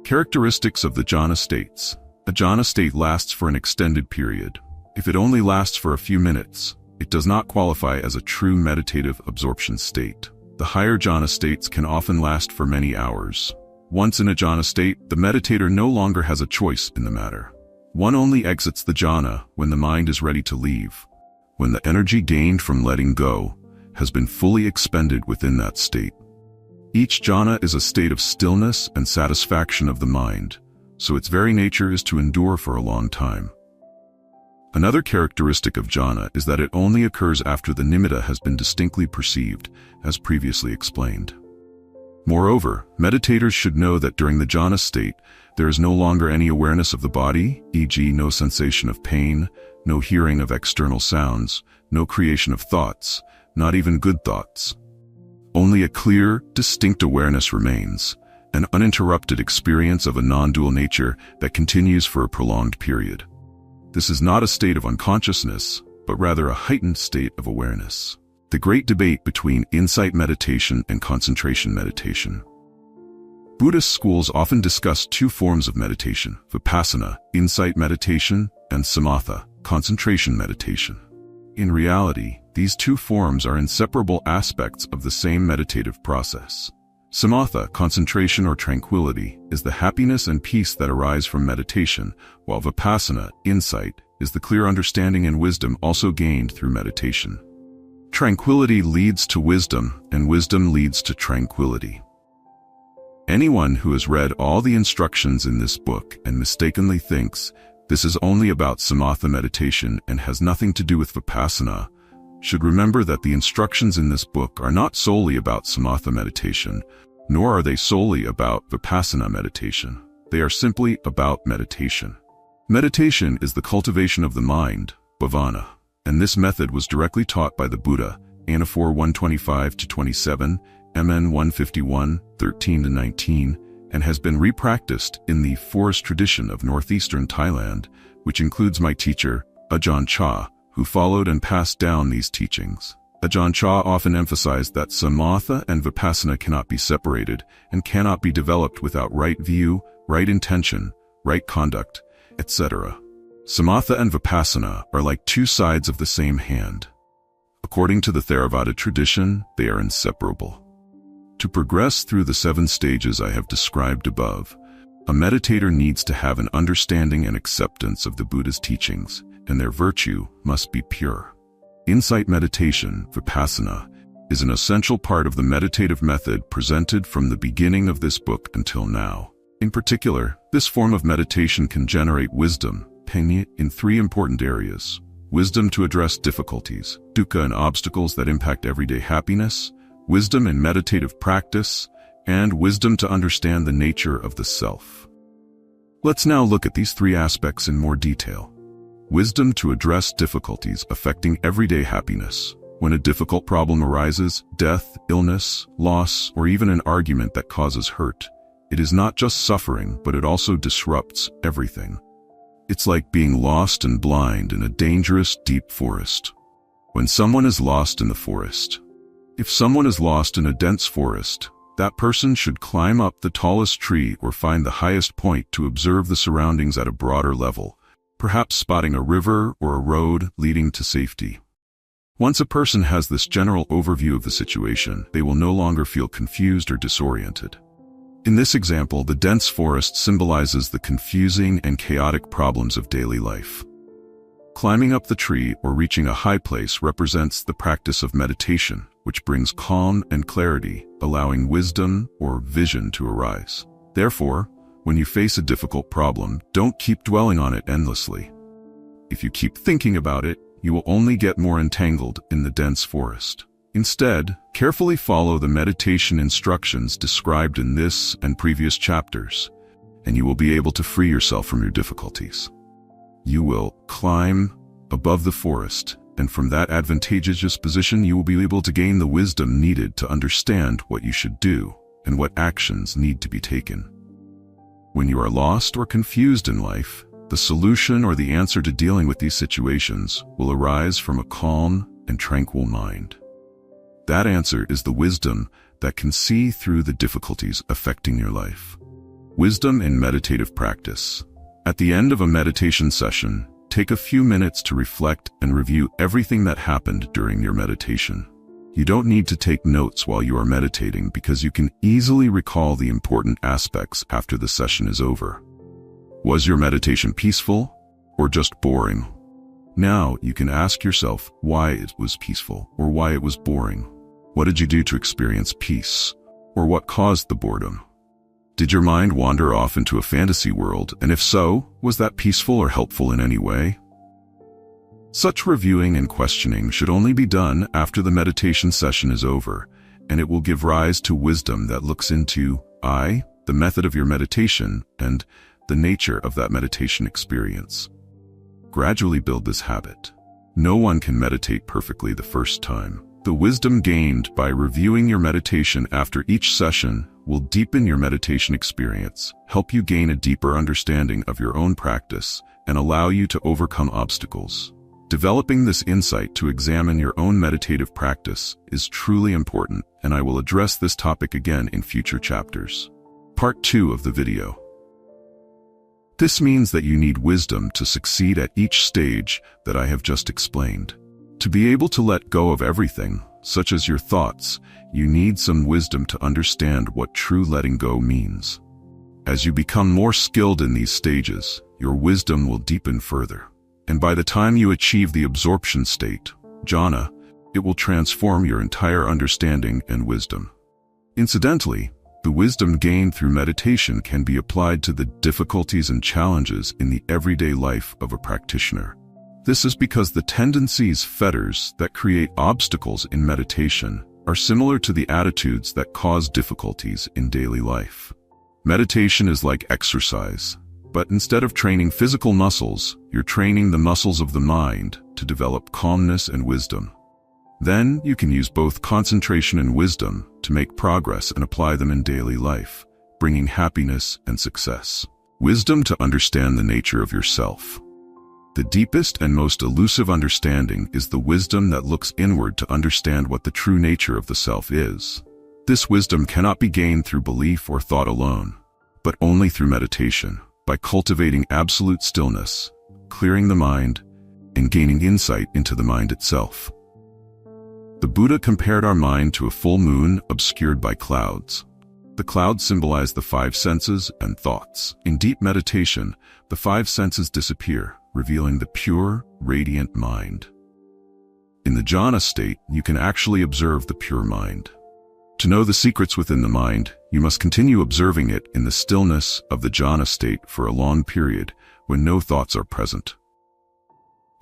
Characteristics of the jhana states. A jhana state lasts for an extended period. If it only lasts for a few minutes, it does not qualify as a true meditative absorption state. The higher jhana states can often last for many hours. Once in a jhana state, the meditator no longer has a choice in the matter. One only exits the jhana when the mind is ready to leave, when the energy gained from letting go has been fully expended within that state. Each jhana is a state of stillness and satisfaction of the mind, so its very nature is to endure for a long time. Another characteristic of jhana is that it only occurs after the nimitta has been distinctly perceived, as previously explained. Moreover, meditators should know that during the jhana state, there is no longer any awareness of the body, e.g., no sensation of pain, no hearing of external sounds, no creation of thoughts, not even good thoughts. Only a clear, distinct awareness remains, an uninterrupted experience of a non-dual nature that continues for a prolonged period. This is not a state of unconsciousness, but rather a heightened state of awareness. The great debate between insight meditation and concentration meditation. Buddhist schools often discuss two forms of meditation: vipassana, insight meditation, and samatha, concentration meditation. In reality, these two forms are inseparable aspects of the same meditative process. Samatha, concentration or tranquility, is the happiness and peace that arise from meditation, while vipassana, insight, is the clear understanding and wisdom also gained through meditation. Tranquility leads to wisdom, and wisdom leads to tranquility. Anyone who has read all the instructions in this book and mistakenly thinks this is only about samatha meditation and has nothing to do with vipassana should remember that the instructions in this book are not solely about samatha meditation, nor are they solely about vipassana meditation. They are simply about meditation. Meditation is the cultivation of the mind, bhavana, and this method was directly taught by the Buddha, Anaphor 125-27, MN 151, 13-19, and has been repracticed in the forest tradition of northeastern Thailand, which includes my teacher, Ajahn, who followed and passed down these teachings. Ajahn often emphasized that samatha and vipassana cannot be separated and cannot be developed without right view, right intention, right conduct, etc. Samatha and vipassana are like two sides of the same hand. According to the Theravada tradition, they are inseparable. To progress through the 7 stages I have described above, a meditator needs to have an understanding and acceptance of the Buddha's teachings, and their virtue must be pure. Insight meditation, vipassana, is an essential part of the meditative method presented from the beginning of this book until now. In particular, this form of meditation can generate wisdom, penya, in 3 important areas: wisdom to address difficulties, dukkha and obstacles that impact everyday happiness, wisdom in meditative practice, and wisdom to understand the nature of the self. Let's now look at these 3 aspects in more detail. Wisdom to address difficulties affecting everyday happiness. When a difficult problem arises, death, illness, loss, or even an argument that causes hurt, it is not just suffering, but it also disrupts everything. It's like being lost and blind in a dangerous, deep forest. When someone is lost in the forest, if someone is lost in a dense forest, that person should climb up the tallest tree or find the highest point to observe the surroundings at a broader level, perhaps spotting a river or a road leading to safety. Once a person has this general overview of the situation, they will no longer feel confused or disoriented. In this example, the dense forest symbolizes the confusing and chaotic problems of daily life. Climbing up the tree or reaching a high place represents the practice of meditation, which brings calm and clarity, allowing wisdom or vision to arise. Therefore, when you face a difficult problem, don't keep dwelling on it endlessly. If you keep thinking about it, you will only get more entangled in the dense forest. Instead, carefully follow the meditation instructions described in this and previous chapters, and you will be able to free yourself from your difficulties. You will climb above the forest, and from that advantageous position you will be able to gain the wisdom needed to understand what you should do and what actions need to be taken. When you are lost or confused in life, The solution or the answer to dealing with these situations will arise from a calm and tranquil mind. That answer is the wisdom that can see through the difficulties affecting your life. Wisdom in meditative practice. At the end of a meditation session, take a few minutes to reflect and review everything that happened during your meditation. You don't need to take notes while you are meditating because you can easily recall the important aspects after the session is over. Was your meditation peaceful or just boring? Now you can ask yourself why it was peaceful or why it was boring. What did you do to experience peace? Or what caused the boredom? Did your mind wander off into a fantasy world, and if so, was that peaceful or helpful in any way? Such reviewing and questioning should only be done after the meditation session is over, and it will give rise to wisdom that looks into I, the method of your meditation, and the nature of that meditation experience. Gradually build this habit. No one can meditate perfectly the first time. The wisdom gained by reviewing your meditation after each session will deepen your meditation experience, help you gain a deeper understanding of your own practice, and allow you to overcome obstacles. Developing this insight to examine your own meditative practice is truly important, and I will address this topic again in future chapters. Part 2 of the video. This means that you need wisdom to succeed at each stage that I have just explained. To be able to let go of everything, such as your thoughts, you need some wisdom to understand what true letting go means. As you become more skilled in these stages, your wisdom will deepen further. And by the time you achieve the absorption state, jhana, it will transform your entire understanding and wisdom. Incidentally, the wisdom gained through meditation can be applied to the difficulties and challenges in the everyday life of a practitioner. This is because the tendencies, fetters that create obstacles in meditation are similar to the attitudes that cause difficulties in daily life. Meditation is like exercise, but instead of training physical muscles, you're training the muscles of the mind to develop calmness and wisdom. Then you can use both concentration and wisdom to make progress and apply them in daily life, bringing happiness and success. Wisdom to understand the nature of yourself. The deepest and most elusive understanding is the wisdom that looks inward to understand what the true nature of the self is. This wisdom cannot be gained through belief or thought alone, but only through meditation, by cultivating absolute stillness, clearing the mind, and gaining insight into the mind itself. The Buddha compared our mind to a full moon obscured by clouds. The clouds symbolize the five senses and thoughts. In deep meditation, the five senses disappear, revealing the pure, radiant mind. In the jhana state, you can actually observe the pure mind. To know the secrets within the mind, you must continue observing it in the stillness of the jhana state for a long period when no thoughts are present.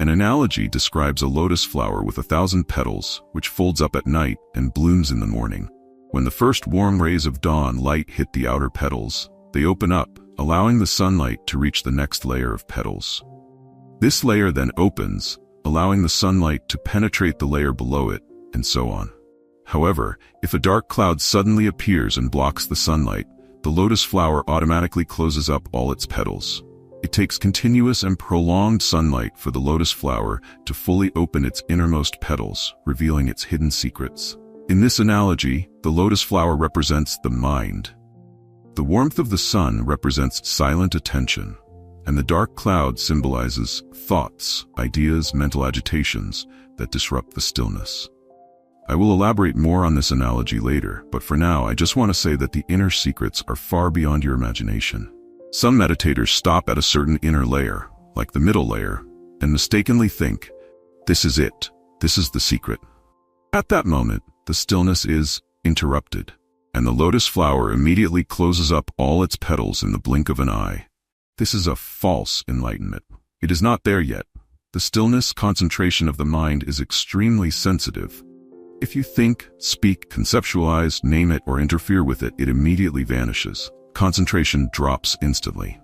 An analogy describes a lotus flower with 1,000 petals, which folds up at night and blooms in the morning. When the first warm rays of dawn light hit the outer petals, they open up, allowing the sunlight to reach the next layer of petals. This layer then opens, allowing the sunlight to penetrate the layer below it, and so on. However, if a dark cloud suddenly appears and blocks the sunlight, the lotus flower automatically closes up all its petals. It takes continuous and prolonged sunlight for the lotus flower to fully open its innermost petals, revealing its hidden secrets. In this analogy, the lotus flower represents the mind. The warmth of the sun represents silent attention, and the dark cloud symbolizes thoughts, ideas, mental agitations that disrupt the stillness. I will elaborate more on this analogy later, but for now I just want to say that the inner secrets are far beyond your imagination. Some meditators stop at a certain inner layer, like the middle layer, and mistakenly think, this is it, this is the secret. At that moment, the stillness is interrupted, and the lotus flower immediately closes up all its petals in the blink of an eye. This is a false enlightenment. It is not there yet. The stillness concentration of the mind is extremely sensitive. If you think, speak, conceptualize, name it, or interfere with it, it immediately vanishes. Concentration drops instantly.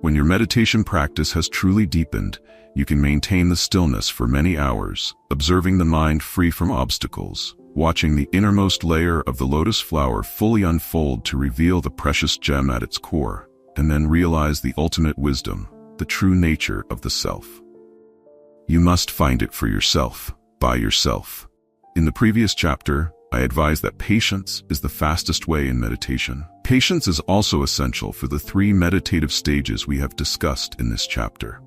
When your meditation practice has truly deepened, you can maintain the stillness for many hours, observing the mind free from obstacles, watching the innermost layer of the lotus flower fully unfold to reveal the precious gem at its core, and then realize the ultimate wisdom, the true nature of the self. You must find it for yourself, by yourself. In the previous chapter, I advised that patience is the fastest way in meditation. Patience is also essential for the 3 meditative stages we have discussed in this chapter.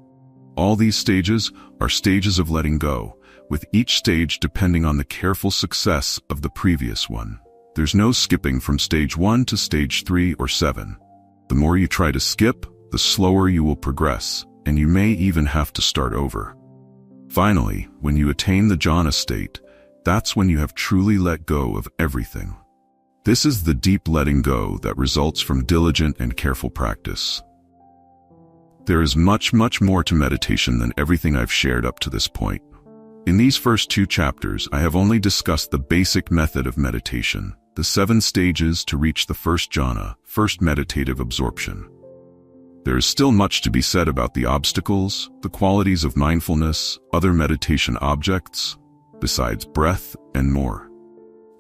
All these stages are stages of letting go, with each stage depending on the careful success of the previous one. There's no skipping from stage 1 to stage 3 or 7. The more you try to skip, the slower you will progress, and you may even have to start over. Finally, when you attain the jhana state, that's when you have truly let go of everything. This is the deep letting go that results from diligent and careful practice. There is much more to meditation than everything I've shared up to this point. In these first 2 chapters, I have only discussed the basic method of meditation, the 7 stages to reach the first jhana, first meditative absorption. There is still much to be said about the obstacles, the qualities of mindfulness, other meditation objects, besides breath, and more.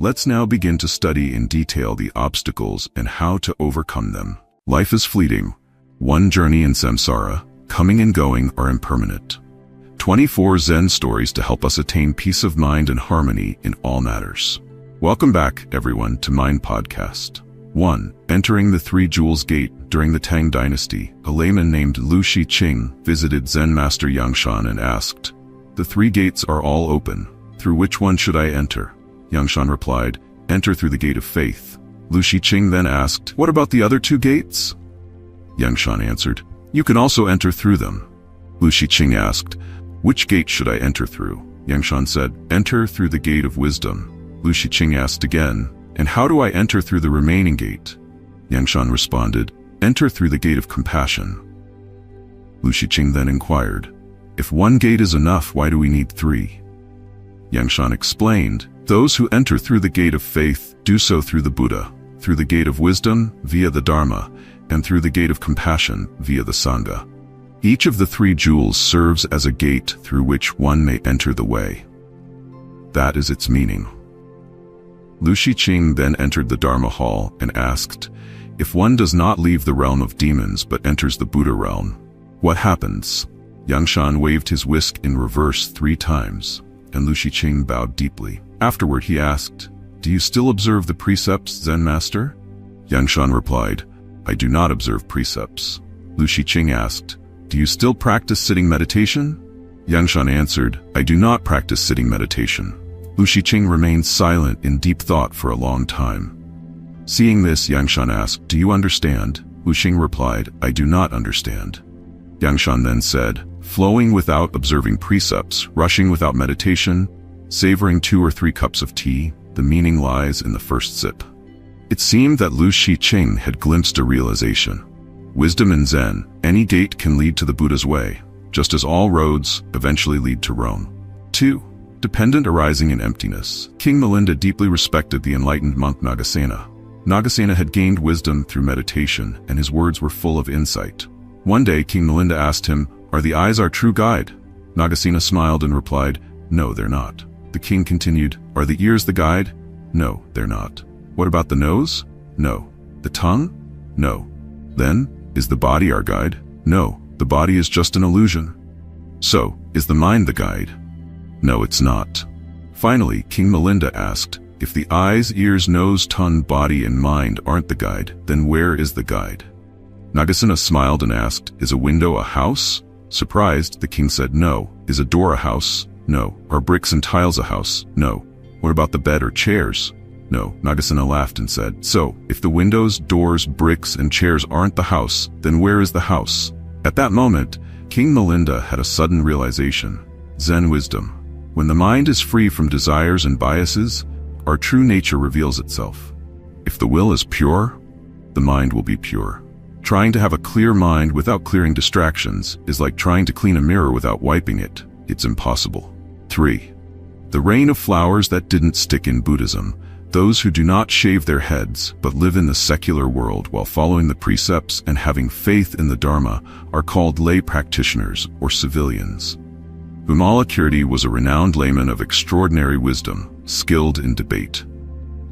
Let's now begin to study in detail the obstacles and how to overcome them. Life is fleeting. One journey in samsara, coming and going are impermanent. 24 Zen stories to help us attain peace of mind and harmony in all matters. Welcome back, everyone, to Mind Podcast. 1. Entering the 3 Jewels Gate. During the Tang Dynasty, a layman named Lu Shiqing visited Zen Master Yangshan and asked, "The 3 gates are all open. Through which one should I enter?" Yangshan replied, "Enter through the gate of faith." Lu Shiqing then asked, "What about the other 2 gates?" Yangshan answered, "You can also enter through them." Lu Shiqing asked, "Which gate should I enter through?" Yangshan said, "Enter through the gate of wisdom." Lu Shiqing asked again, "And how do I enter through the remaining gate?" Yangshan responded, "Enter through the gate of compassion." Lu Shiqing then inquired, "If 1 gate is enough, why do we need 3? Yangshan explained, "Those who enter through the gate of faith do so through the Buddha, through the gate of wisdom, via the Dharma, and through the gate of compassion, via the Sangha. Each of the 3 jewels serves as a gate through which one may enter the way." That is its meaning. Lu Shiqing then entered the Dharma hall and asked, "If one does not leave the realm of demons but enters the Buddha realm, what happens?" Yangshan waved his whisk in reverse 3 times, and Lu Shiqing bowed deeply. Afterward he asked, "Do you still observe the precepts, Zen Master?" Yangshan replied, "I do not observe precepts." Lu Shiqing asked, "Do you still practice sitting meditation?" Yangshan answered, "I do not practice sitting meditation." Lu Shiqing remained silent in deep thought for a long time. Seeing this, Yangshan asked, "Do you understand?" Lu Shiqing replied, "I do not understand." Yangshan then said, "Flowing without observing precepts, rushing without meditation, savoring 2 or 3 cups of tea, the meaning lies in the first sip." It seemed that Lu Shiqing had glimpsed a realization. Wisdom in Zen, any gate can lead to the Buddha's way, just as all roads eventually lead to Rome. 2. Dependent arising in emptiness. King Milinda deeply respected the enlightened monk Nagasena. Nagasena had gained wisdom through meditation, and his words were full of insight. One day, King Milinda asked him, "Are the eyes our true guide?" Nagasena smiled and replied, "No, they're not." The king continued, "Are the ears the guide?" "No, they're not." "What about the nose?" "No." "The tongue?" "No." "Then, is the body our guide?" "No, the body is just an illusion." "So, is the mind the guide?" "No, it's not." Finally, King Milinda asked, "If the eyes, ears, nose, tongue, body, and mind aren't the guide, then where is the guide?" Nagasena smiled and asked, "Is a window a house?" Surprised, the king said, "No." "Is a door a house?" "No." "Are bricks and tiles a house?" "No." "What about the bed or chairs?" "No." Nagasena laughed and said, "So, if the windows, doors, bricks, and chairs aren't the house, then where is the house?" At that moment, King Milinda had a sudden realization. Zen wisdom. When the mind is free from desires and biases, our true nature reveals itself. If the will is pure, the mind will be pure. Trying to have a clear mind without clearing distractions is like trying to clean a mirror without wiping it. It's impossible. 3. The rain of flowers that didn't stick in Buddhism. Those who do not shave their heads but live in the secular world while following the precepts and having faith in the Dharma are called lay practitioners or civilians. Vimalakirti was a renowned layman of extraordinary wisdom, skilled in debate.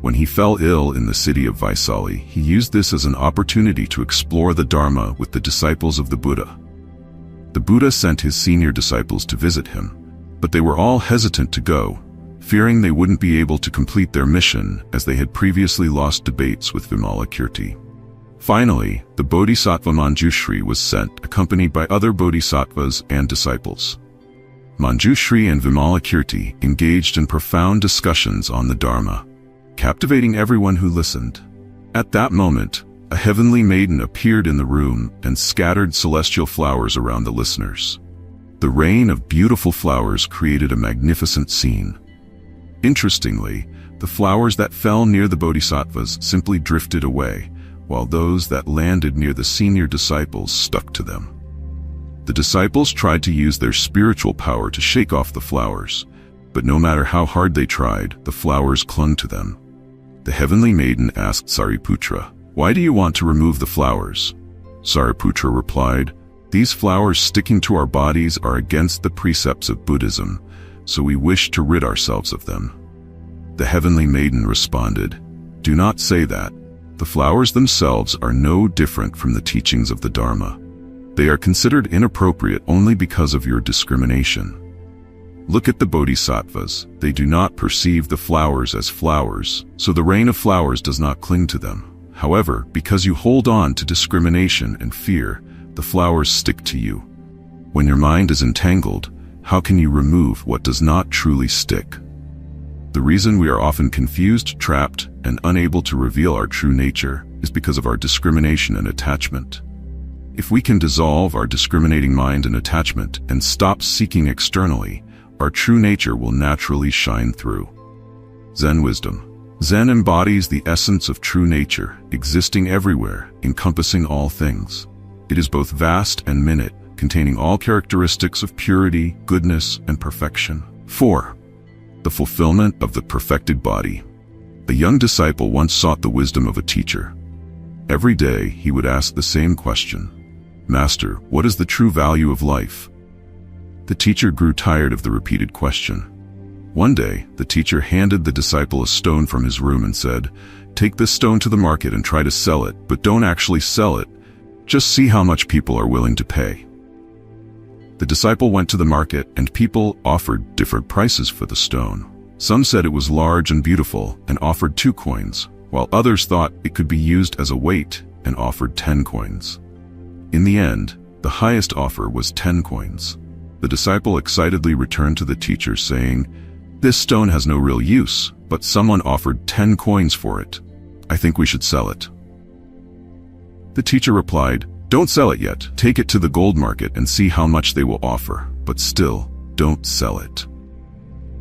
When he fell ill in the city of Vaisali, he used this as an opportunity to explore the Dharma with the disciples of the Buddha. the Buddha sent his senior disciples to visit him, but they were all hesitant to go, fearing they wouldn't be able to complete their mission as they had previously lost debates with Vimalakirti. Finally, the Bodhisattva Manjushri was sent, accompanied by other bodhisattvas and disciples. Manjushri and Vimalakirti engaged in profound discussions on the Dharma, captivating everyone who listened. At that moment, a heavenly maiden appeared in the room and scattered celestial flowers around the listeners. The rain of beautiful flowers created a magnificent scene. Interestingly, the flowers that fell near the bodhisattvas simply drifted away, while those that landed near the senior disciples stuck to them. The disciples tried to use their spiritual power to shake off the flowers, but no matter how hard they tried, the flowers clung to them. The heavenly maiden asked Sariputra, "Why do you want to remove the flowers?" Sariputra replied, "These flowers sticking to our bodies are against the precepts of Buddhism, so we wish to rid ourselves of them." The heavenly maiden responded, "Do not say that. The flowers themselves are no different from the teachings of the Dharma. They are considered inappropriate only because of your discrimination. Look at the bodhisattvas. They do not perceive the flowers as flowers, so the rain of flowers does not cling to them. However, because you hold on to discrimination and fear, the flowers stick to you. When your mind is entangled, how can you remove what does not truly stick?" The reason we are often confused, trapped, and unable to reveal our true nature is because of our discrimination and attachment. If we can dissolve our discriminating mind and attachment and stop seeking externally, our true nature will naturally shine through. Zen wisdom. Zen embodies the essence of true nature, existing everywhere, encompassing all things. It is both vast and minute, containing all characteristics of purity, goodness, and perfection. 4. The fulfillment of the perfected body. A young disciple once sought the wisdom of a teacher. Every day he would ask the same question, "Master, what is the true value of life?" The teacher grew tired of the repeated question. One day, the teacher handed the disciple a stone from his room and said, "Take this stone to the market and try to sell it, but don't actually sell it. Just see how much people are willing to pay." The disciple went to the market, and people offered different prices for the stone. Some said it was large and beautiful and offered 2 coins, while others thought it could be used as a weight and offered 10 coins. In the end, the highest offer was 10 coins. The disciple excitedly returned to the teacher saying, "This stone has no real use, but someone offered 10 coins for it. I think we should sell it." The teacher replied, "Don't sell it yet. Take it to the gold market and see how much they will offer, but still, don't sell it."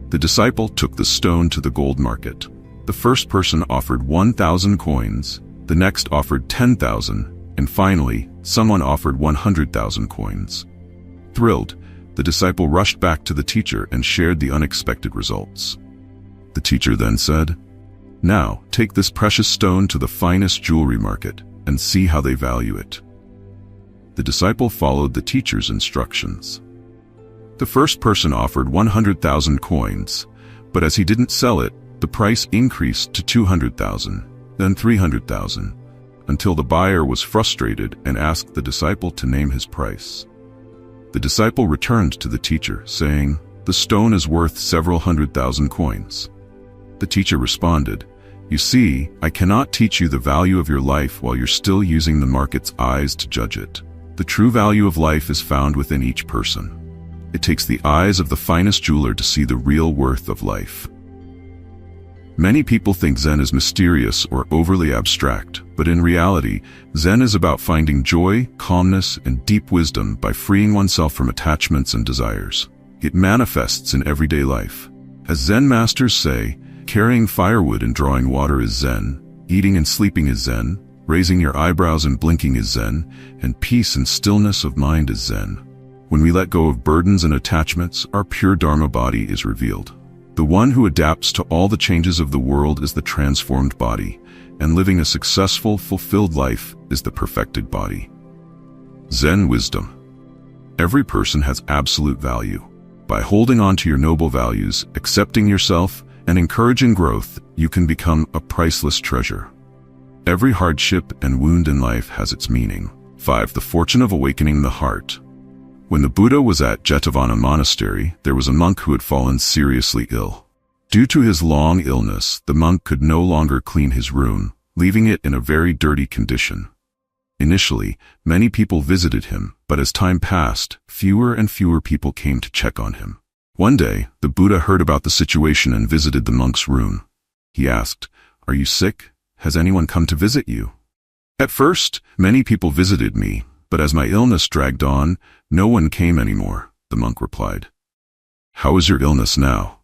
The disciple took the stone to the gold market. The first person offered 1,000 coins, the next offered 10,000, and finally, someone offered 100,000 coins. Thrilled, the disciple rushed back to the teacher and shared the unexpected results. The teacher then said, "Now, take this precious stone to the finest jewelry market and see how they value it." The disciple followed the teacher's instructions. The first person offered 100,000 coins, but as he didn't sell it, the price increased to 200,000, then 300,000, until the buyer was frustrated and asked the disciple to name his price. The disciple returned to the teacher, saying, "The stone is worth several 100,000 coins." The teacher responded, "You see, I cannot teach you the value of your life while you're still using the market's eyes to judge it. The true value of life is found within each person. It takes the eyes of the finest jeweler to see the real worth of life." Many people think Zen is mysterious or overly abstract, but in reality, Zen is about finding joy, calmness, and deep wisdom by freeing oneself from attachments and desires. It manifests in everyday life. As Zen masters say, carrying firewood and drawing water is Zen, eating and sleeping is Zen, raising your eyebrows and blinking is Zen, and peace and stillness of mind is Zen. When we let go of burdens and attachments, our pure Dharma body is revealed. The one who adapts to all the changes of the world is the transformed body, and living a successful, fulfilled life is the perfected body. Zen wisdom. Every person has absolute value. By holding on to your noble values, accepting yourself, and encouraging growth, you can become a priceless treasure. Every hardship and wound in life has its meaning. 5. The fortune of awakening the heart. When the Buddha was at Jetavana Monastery, there was a monk who had fallen seriously ill. Due to his long illness, the monk could no longer clean his room, leaving it in a very dirty condition. Initially, many people visited him, but as time passed, fewer and fewer people came to check on him. One day, the Buddha heard about the situation and visited the monk's room. He asked, "Are you sick? Has anyone come to visit you?" "At first, many people visited me, but as my illness dragged on, no one came anymore," the monk replied. "How is your illness now?"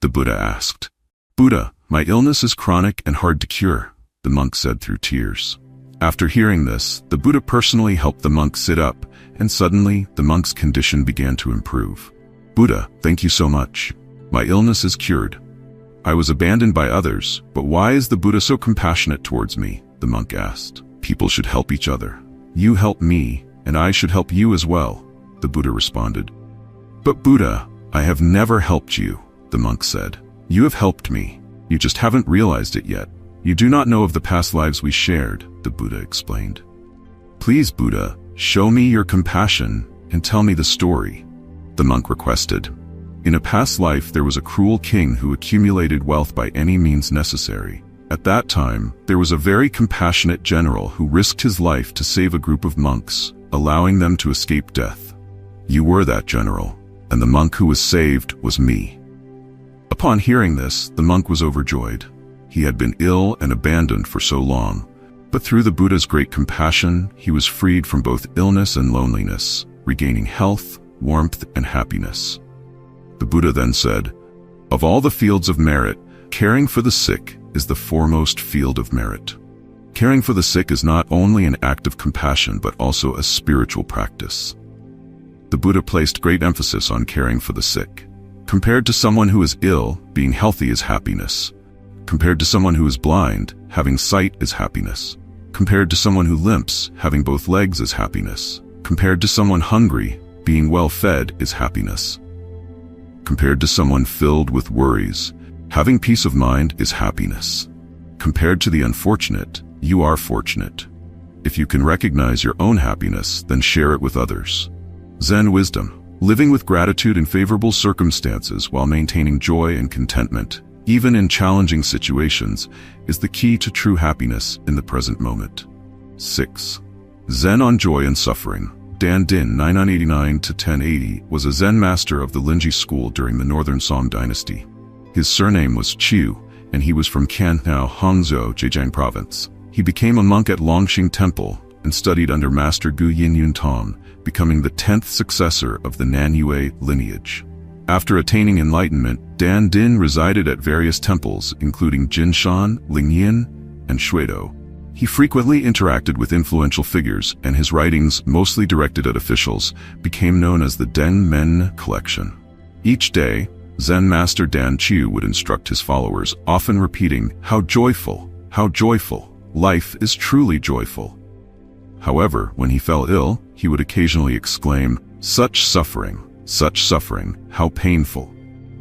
the Buddha asked. "Buddha, my illness is chronic and hard to cure," the monk said through tears. After hearing this, the Buddha personally helped the monk sit up, and suddenly, the monk's condition began to improve. "Buddha, thank you so much. My illness is cured. I was abandoned by others, but why is the Buddha so compassionate towards me?" the monk asked. "People should help each other. You help me, and I should help you as well," the Buddha responded. "But Buddha, I have never helped you," the monk said. "You have helped me. You just haven't realized it yet. You do not know of the past lives we shared," the Buddha explained. "Please, Buddha, show me your compassion and tell me the story," the monk requested. "In a past life, there was a cruel king who accumulated wealth by any means necessary. At that time, there was a very compassionate general who risked his life to save a group of monks, allowing them to escape death. You were that general, and the monk who was saved was me." Upon hearing this, the monk was overjoyed. He had been ill and abandoned for so long, but through the Buddha's great compassion, he was freed from both illness and loneliness, regaining health, warmth, and happiness. The Buddha then said, "Of all the fields of merit, caring for the sick is the foremost field of merit. Caring for the sick is not only an act of compassion but also a spiritual practice." The Buddha placed great emphasis on caring for the sick. Compared to someone who is ill, being healthy is happiness. Compared to someone who is blind, having sight is happiness. Compared to someone who limps, having both legs is happiness. Compared to someone hungry, being well fed is happiness. Compared to someone filled with worries, having peace of mind is happiness. Compared to the unfortunate, you are fortunate. If you can recognize your own happiness, then share it with others. Zen wisdom. Living with gratitude in favorable circumstances while maintaining joy and contentment, even in challenging situations, is the key to true happiness in the present moment. 6. Zen on joy and suffering. Dan Din, 989–1080, was a Zen master of the Linji school during the Northern Song dynasty. His surname was Chiu, and he was from Kan, now Hangzhou, Zhejiang province. He became a monk at Longxing Temple and studied under Master Gu Yin Tong, becoming the 10th successor of the Nanyue lineage. After attaining enlightenment, Dan Din resided at various temples, including Jinshan, Lingyin, and Shuido. He frequently interacted with influential figures, and his writings, mostly directed at officials, became known as the Den Men collection. Each day, Zen Master Dan Chiu would instruct his followers, often repeating, how joyful, life is truly joyful." However, when he fell ill, he would occasionally exclaim, such suffering, how painful."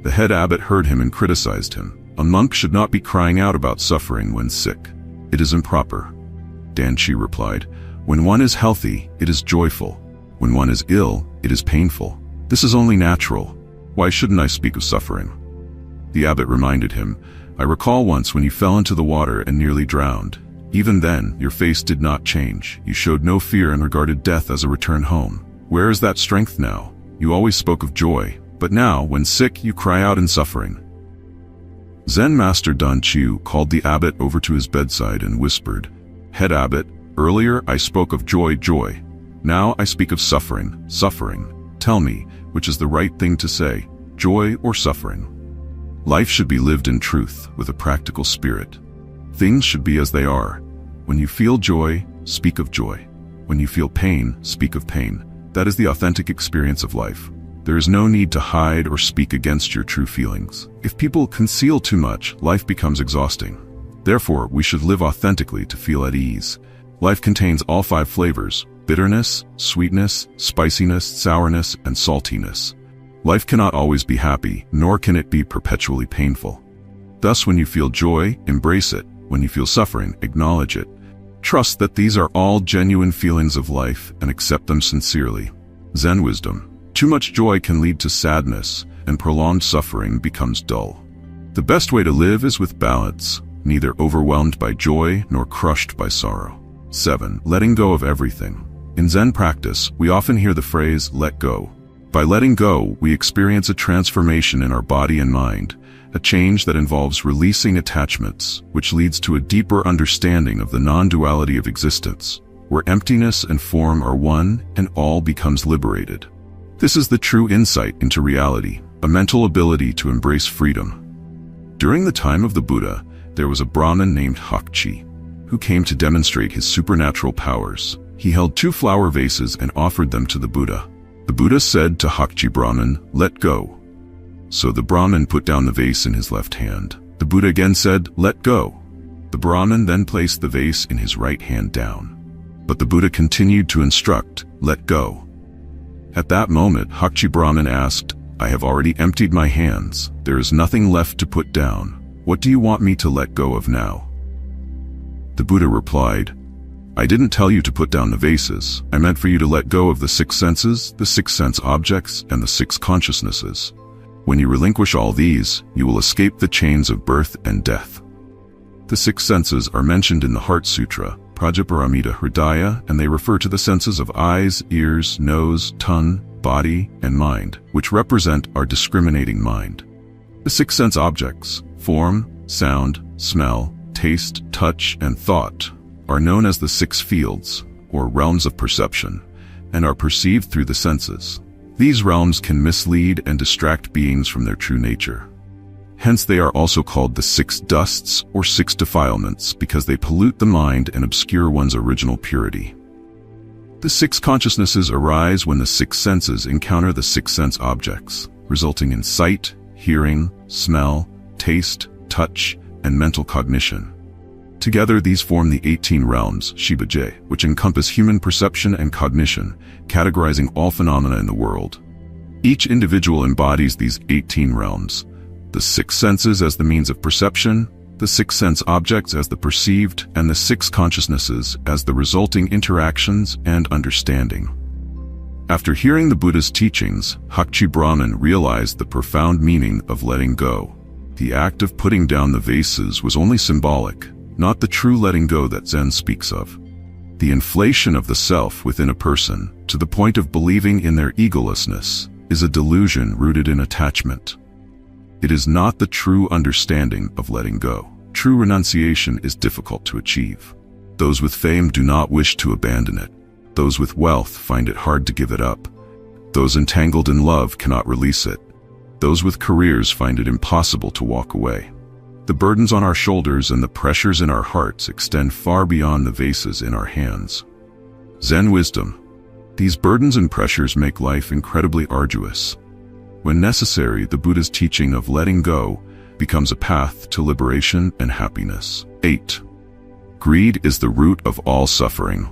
The head abbot heard him and criticized him. "A monk should not be crying out about suffering when sick. It is improper." Dan Chi replied, "When one is healthy, it is joyful. When one is ill, it is painful. This is only natural. Why shouldn't I speak of suffering?" The abbot reminded him, "I recall once when you fell into the water and nearly drowned. Even then, your face did not change. You showed no fear and regarded death as a return home. Where is that strength now? You always spoke of joy, but now, when sick, you cry out in suffering." Zen Master Dan Chiu called the abbot over to his bedside and whispered, "Head abbot, earlier I spoke of joy. Now I speak of suffering. Tell me, which is the right thing to say, joy or suffering?" Life should be lived in truth, with a practical spirit. Things should be as they are. When you feel joy, speak of joy. When you feel pain, speak of pain. That is the authentic experience of life. There is no need to hide or speak against your true feelings. If people conceal too much, life becomes exhausting. Therefore, we should live authentically to feel at ease. Life contains all 5 flavors: bitterness, sweetness, spiciness, sourness, and saltiness. Life cannot always be happy, nor can it be perpetually painful. Thus, when you feel joy, embrace it. When you feel suffering, acknowledge it. Trust that these are all genuine feelings of life and accept them sincerely. Zen wisdom. Too much joy can lead to sadness, and prolonged suffering becomes dull. The best way to live is with balance, neither overwhelmed by joy nor crushed by sorrow. 7. Letting go of everything. In Zen practice, we often hear the phrase, let go. By letting go, we experience a transformation in our body and mind, a change that involves releasing attachments, which leads to a deeper understanding of the non-duality of existence, where emptiness and form are one and all becomes liberated. This is the true insight into reality, a mental ability to embrace freedom. During the time of the Buddha, there was a Brahmin named Hakchi, who came to demonstrate his supernatural powers. He held 2 flower vases and offered them to the Buddha. The Buddha said to Hakchi Brahmin, "Let go." So the Brahmin put down the vase in his left hand. The Buddha again said, "Let go." The Brahmin then placed the vase in his right hand down. But the Buddha continued to instruct, "Let go." At that moment, Hakchi Brahmin asked, "I have already emptied my hands. There is nothing left to put down. What do you want me to let go of now?" The Buddha replied, "I didn't tell you to put down the vases. I meant for you to let go of the 6 senses, the 6 sense objects, and the 6 consciousnesses. When you relinquish all these, you will escape the chains of birth and death." The 6 senses are mentioned in the Heart Sutra, Prajaparamita Hridaya, and they refer to the senses of eyes, ears, nose, tongue, body, and mind, which represent our discriminating mind. The 6 sense objects, form, sound, smell, taste, touch, and thought, are known as the 6 fields, or realms of perception, and are perceived through the senses. These realms can mislead and distract beings from their true nature. Hence they are also called the 6 dusts or 6 defilements, because they pollute the mind and obscure one's original purity. The 6 consciousnesses arise when the 6 senses encounter the 6 sense objects, resulting in sight, hearing, smell, taste, touch, and mental cognition. Together these form the 18 realms, Shibaje, which encompass human perception and cognition, categorizing all phenomena in the world. Each individual embodies these 18 realms, the 6 senses as the means of perception, the 6 sense objects as the perceived, and the 6 consciousnesses as the resulting interactions and understanding. After hearing the Buddha's teachings, Hakchi Brahmin realized the profound meaning of letting go. The act of putting down the vases was only symbolic, not the true letting go that Zen speaks of. The inflation of the self within a person, to the point of believing in their egolessness, is a delusion rooted in attachment. It is not the true understanding of letting go. True renunciation is difficult to achieve. Those with fame do not wish to abandon it. Those with wealth find it hard to give it up. Those entangled in love cannot release it. Those with careers find it impossible to walk away. The burdens on our shoulders and the pressures in our hearts extend far beyond the vases in our hands. Zen wisdom. These burdens and pressures make life incredibly arduous. When necessary, the Buddha's teaching of letting go becomes a path to liberation and happiness. 8. Greed is the root of all suffering.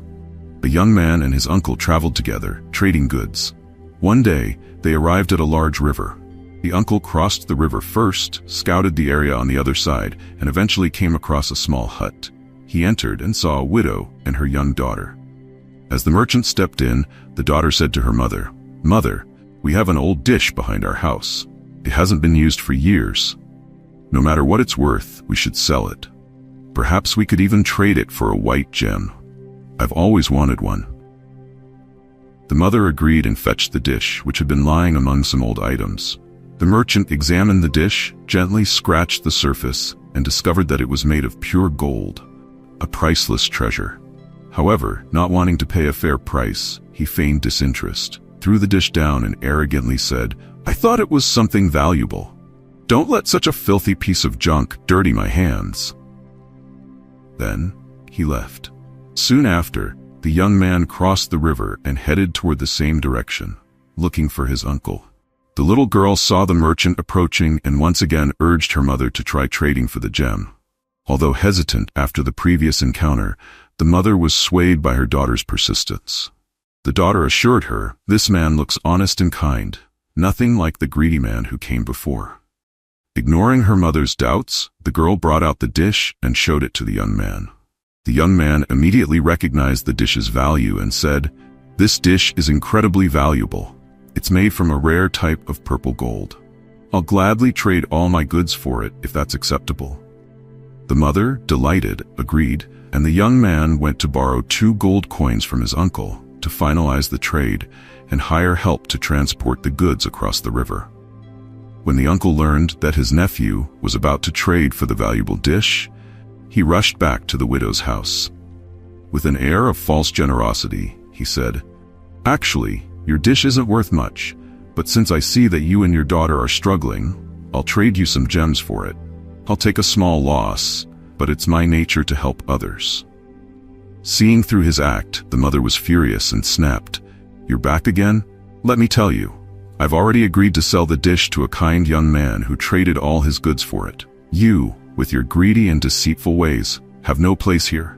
A young man and his uncle traveled together, trading goods. One day, they arrived at a large river. The uncle crossed the river first, scouted the area on the other side, and eventually came across a small hut. He entered and saw a widow and her young daughter. As the merchant stepped in, the daughter said to her mother, "Mother, we have an old dish behind our house. It hasn't been used for years. No matter what it's worth, we should sell it. Perhaps we could even trade it for a white gem. I've always wanted one." The mother agreed and fetched the dish, which had been lying among some old items. The merchant examined the dish, gently scratched the surface, and discovered that it was made of pure gold, a priceless treasure. However, not wanting to pay a fair price, he feigned disinterest, threw the dish down and arrogantly said, "I thought it was something valuable. Don't let such a filthy piece of junk dirty my hands." Then, he left. Soon after, the young man crossed the river and headed toward the same direction, looking for his uncle. The little girl saw the merchant approaching and once again urged her mother to try trading for the gem. Although hesitant after the previous encounter, the mother was swayed by her daughter's persistence. The daughter assured her, "This man looks honest and kind, nothing like the greedy man who came before." Ignoring her mother's doubts, the girl brought out the dish and showed it to the young man. The young man immediately recognized the dish's value and said, This dish is incredibly valuable. It's made from a rare type of purple gold. I'll gladly trade all my goods for it if that's acceptable." The mother, delighted, agreed, and the young man went to borrow 2 gold coins from his uncle to finalize the trade and hire help to transport the goods across the river. When the uncle learned that his nephew was about to trade for the valuable dish, he rushed back to the widow's house. With an air of false generosity, he said, "Actually, your dish isn't worth much, but since I see that you and your daughter are struggling, I'll trade you some gems for it. I'll take a small loss, but it's my nature to help others." Seeing through his act, the mother was furious and snapped, "You're back again? Let me tell you, I've already agreed to sell the dish to a kind young man who traded all his goods for it. You, with your greedy and deceitful ways, have no place here."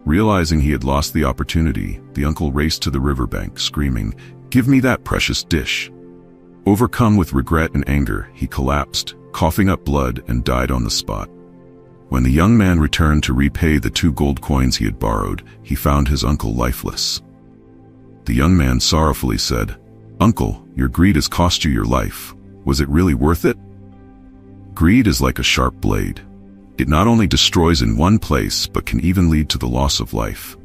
Realizing he had lost the opportunity, the uncle raced to the riverbank, screaming, "Give me that precious dish." Overcome with regret and anger, he collapsed, coughing up blood, and died on the spot. When the young man returned to repay the 2 gold coins he had borrowed, he found his uncle lifeless. The young man sorrowfully said, "Uncle, your greed has cost you your life. Was it really worth it?" Greed is like a sharp blade. It not only destroys in one place, but can even lead to the loss of life.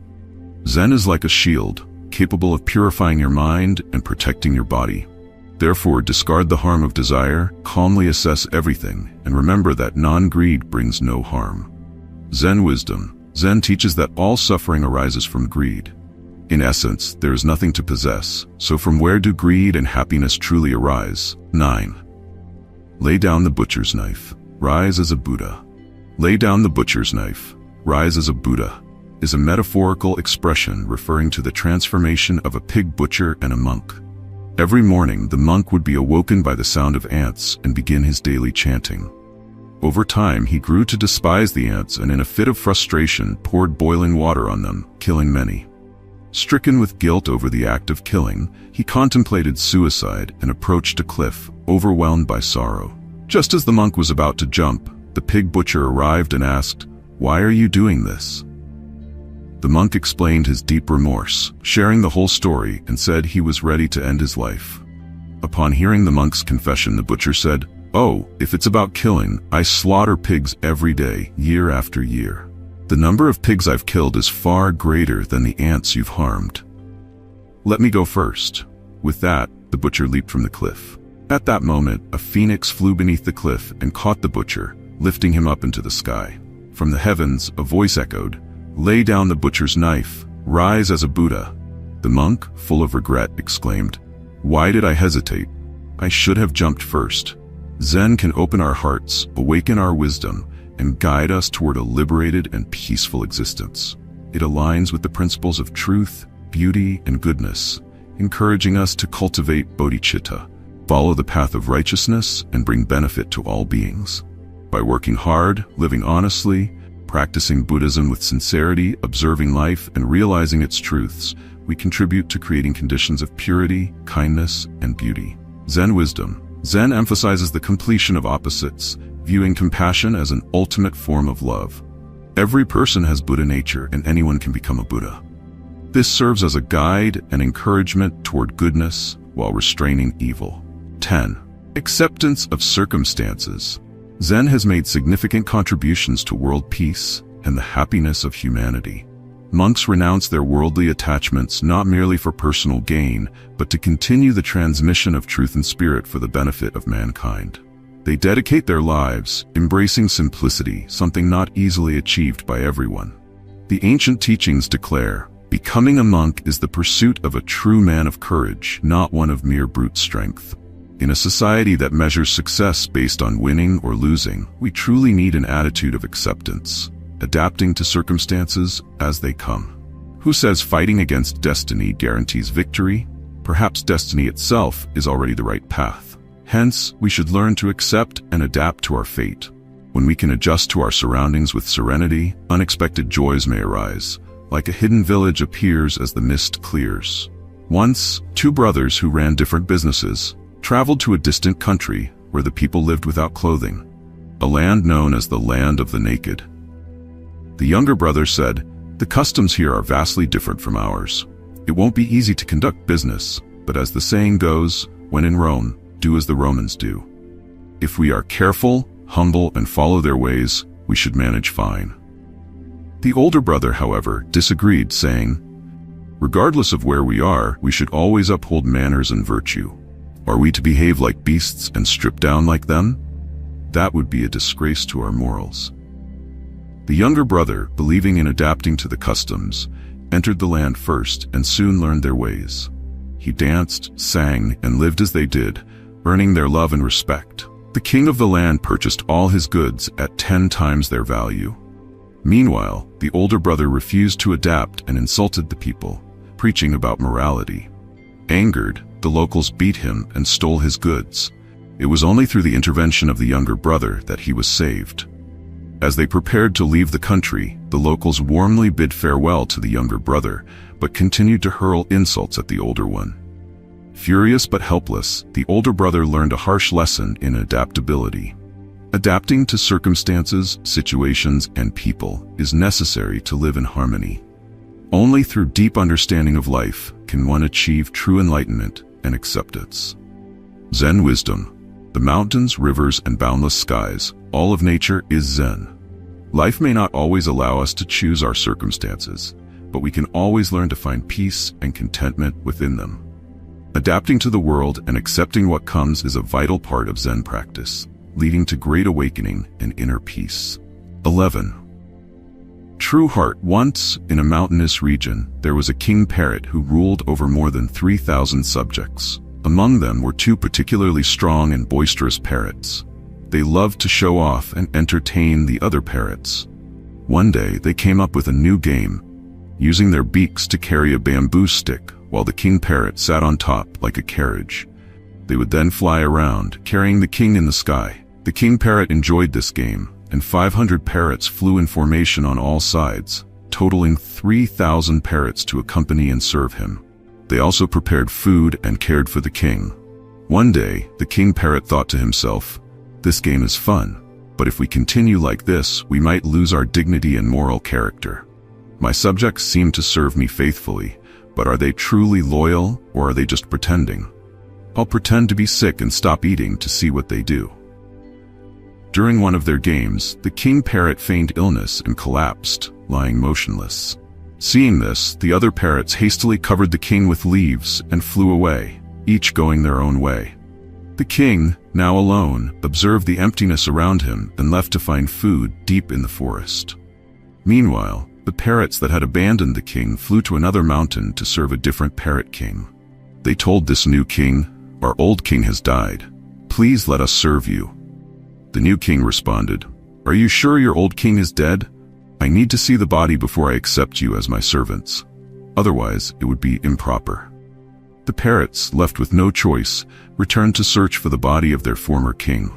Zen is like a shield, capable of purifying your mind and protecting your body. Therefore, discard the harm of desire, calmly assess everything, and remember that non-greed brings no harm. Zen wisdom. Zen teaches that all suffering arises from greed. In essence, there is nothing to possess, so from where do greed and happiness truly arise? 9. Lay down the butcher's knife. Rise as a Buddha. Lay down the butcher's knife. Rise as a Buddha is a metaphorical expression referring to the transformation of a pig butcher and a monk. Every morning, the monk would be awoken by the sound of ants and begin his daily chanting. Over time, he grew to despise the ants and in a fit of frustration poured boiling water on them, killing many. Stricken with guilt over the act of killing, he contemplated suicide and approached a cliff, overwhelmed by sorrow. Just as the monk was about to jump, the pig butcher arrived and asked, "Why are you doing this?" The monk explained his deep remorse, sharing the whole story, and said he was ready to end his life. Upon hearing the monk's confession, the butcher said, "Oh, if it's about killing, I slaughter pigs every day, year after year. The number of pigs I've killed is far greater than the ants you've harmed. Let me go first." With that, the butcher leaped from the cliff. At that moment, a phoenix flew beneath the cliff and caught the butcher, lifting him up into the sky. From the heavens, a voice echoed, "Lay down the butcher's knife. Rise as a Buddha." The monk, full of regret, exclaimed, "Why did I hesitate? I should have jumped first." Zen can open our hearts, awaken our wisdom, and guide us toward a liberated and peaceful existence. It aligns with the principles of truth, beauty, and goodness, encouraging us to cultivate bodhicitta, follow the path of righteousness, and bring benefit to all beings. By working hard, living honestly, practicing Buddhism with sincerity, observing life, and realizing its truths, we contribute to creating conditions of purity, kindness, and beauty. Zen wisdom. Zen emphasizes the completion of opposites, viewing compassion as an ultimate form of love. Every person has Buddha nature, and anyone can become a Buddha. This serves as a guide and encouragement toward goodness while restraining evil. 10. Acceptance of circumstances. Zen has made significant contributions to world peace and the happiness of humanity. Monks renounce their worldly attachments not merely for personal gain, but to continue the transmission of truth and spirit for the benefit of mankind. They dedicate their lives, embracing simplicity, something not easily achieved by everyone. The ancient teachings declare, "Becoming a monk is the pursuit of a true man of courage, not one of mere brute strength." In a society that measures success based on winning or losing, we truly need an attitude of acceptance, adapting to circumstances as they come. Who says fighting against destiny guarantees victory? Perhaps destiny itself is already the right path. Hence, we should learn to accept and adapt to our fate. When we can adjust to our surroundings with serenity, unexpected joys may arise, like a hidden village appears as the mist clears. Once, 2 brothers who ran different businesses traveled to a distant country where the people lived without clothing, a land known as the land of the naked. The younger brother said, "The customs here are vastly different from ours. It won't be easy to conduct business, but as the saying goes, when in Rome, do as the Romans do. If we are careful, humble, and follow their ways, we should manage fine. The older brother, however, disagreed, saying, regardless of where we are, we should always uphold manners and virtue. Are we to behave like beasts and strip down like them? That would be a disgrace to our morals. The younger brother, believing in adapting to the customs, entered the land first and soon learned their ways. He danced, sang, and lived as they did, earning their love and respect. The king of the land purchased all his goods at 10 times their value. Meanwhile, the older brother refused to adapt and insulted the people, preaching about morality. Angered, the locals beat him and stole his goods. It was only through the intervention of the younger brother that he was saved. As they prepared to leave the country, the locals warmly bid farewell to the younger brother, but continued to hurl insults at the older one. Furious but helpless, the older brother learned a harsh lesson in adaptability. Adapting to circumstances, situations, and people is necessary to live in harmony. Only through deep understanding of life can one achieve true enlightenment and acceptance. Zen wisdom. The mountains, rivers, and boundless skies, all of nature is Zen. Life may not always allow us to choose our circumstances, but we can always learn to find peace and contentment within them. Adapting to the world and accepting what comes is a vital part of Zen practice, leading to great awakening and inner peace. 11. True heart. Once, in a mountainous region, there was a king parrot who ruled over more than 3,000 subjects. Among them were 2 particularly strong and boisterous parrots. They loved to show off and entertain the other parrots. One day, they came up with a new game, using their beaks to carry a bamboo stick, while the king parrot sat on top like a carriage. They would then fly around, carrying the king in the sky. The king parrot enjoyed this game, and 500 parrots flew in formation on all sides, totaling 3,000 parrots to accompany and serve him. They also prepared food and cared for the king. One day, the king parrot thought to himself, "This game is fun, but if we continue like this, we might lose our dignity and moral character. My subjects seem to serve me faithfully, but are they truly loyal, or are they just pretending? I'll pretend to be sick and stop eating to see what they do." During one of their games, the king parrot feigned illness and collapsed, lying motionless. Seeing this, the other parrots hastily covered the king with leaves and flew away, each going their own way. The king, now alone, observed the emptiness around him and left to find food deep in the forest. Meanwhile, the parrots that had abandoned the king flew to another mountain to serve a different parrot king. They told this new king, "Our old king has died. Please let us serve you." The new king responded, "Are you sure your old king is dead? I need to see the body before I accept you as my servants. Otherwise, it would be improper." The parrots, left with no choice, returned to search for the body of their former king.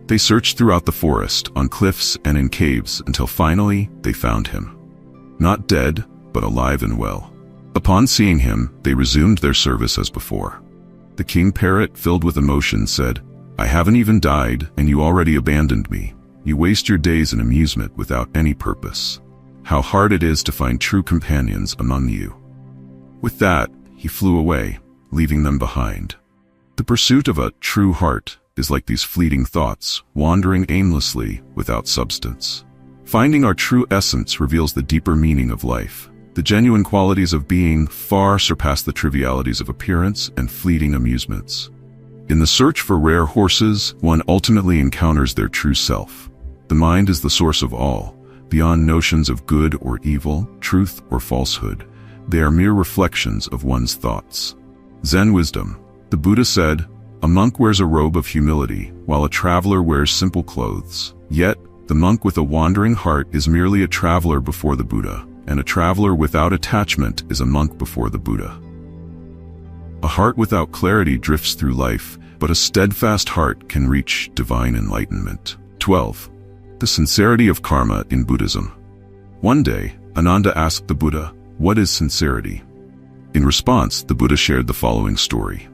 They searched throughout the forest, on cliffs and in caves, until finally they found him. Not dead, but alive and well. Upon seeing him, they resumed their service as before. The king parrot, filled with emotion, said, "I haven't even died, and you already abandoned me. You waste your days in amusement without any purpose. How hard it is to find true companions among you." With that, he flew away, leaving them behind. The pursuit of a true heart is like these fleeting thoughts, wandering aimlessly without substance. Finding our true essence reveals the deeper meaning of life. The genuine qualities of being far surpass the trivialities of appearance and fleeting amusements. In the search for rare horses, one ultimately encounters their true self. The mind is the source of all, beyond notions of good or evil, truth or falsehood. They are mere reflections of one's thoughts. Zen wisdom. The Buddha said, "A monk wears a robe of humility, while a traveler wears simple clothes. Yet, the monk with a wandering heart is merely a traveler before the Buddha, and a traveler without attachment is a monk before the Buddha." A heart without clarity drifts through life, but a steadfast heart can reach divine enlightenment. 12. The sincerity of karma in Buddhism. One day, Ananda asked the Buddha, "What is sincerity?" In response, the Buddha shared the following story.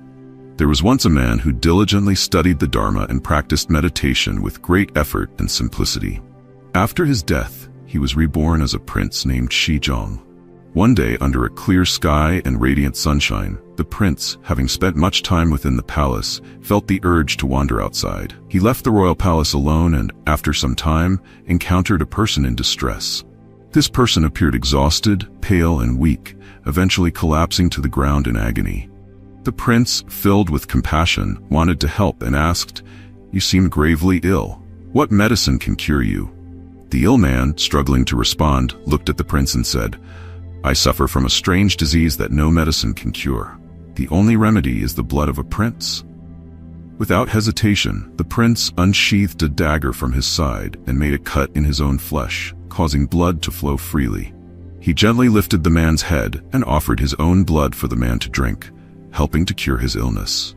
There was once a man who diligently studied the Dharma and practiced meditation with great effort and simplicity. After his death, he was reborn as a prince named Shizhong. One day, under a clear sky and radiant sunshine, the prince, having spent much time within the palace, felt the urge to wander outside. He left the royal palace alone and, after some time, encountered a person in distress. This person appeared exhausted, pale, and weak, eventually collapsing to the ground in agony. The prince, filled with compassion, wanted to help and asked, "You seem gravely ill. What medicine can cure you?" The ill man, struggling to respond, looked at the prince and said, "I suffer from a strange disease that no medicine can cure. The only remedy is the blood of a prince." Without hesitation, the prince unsheathed a dagger from his side and made a cut in his own flesh, causing blood to flow freely. He gently lifted the man's head and offered his own blood for the man to drink, helping to cure his illness.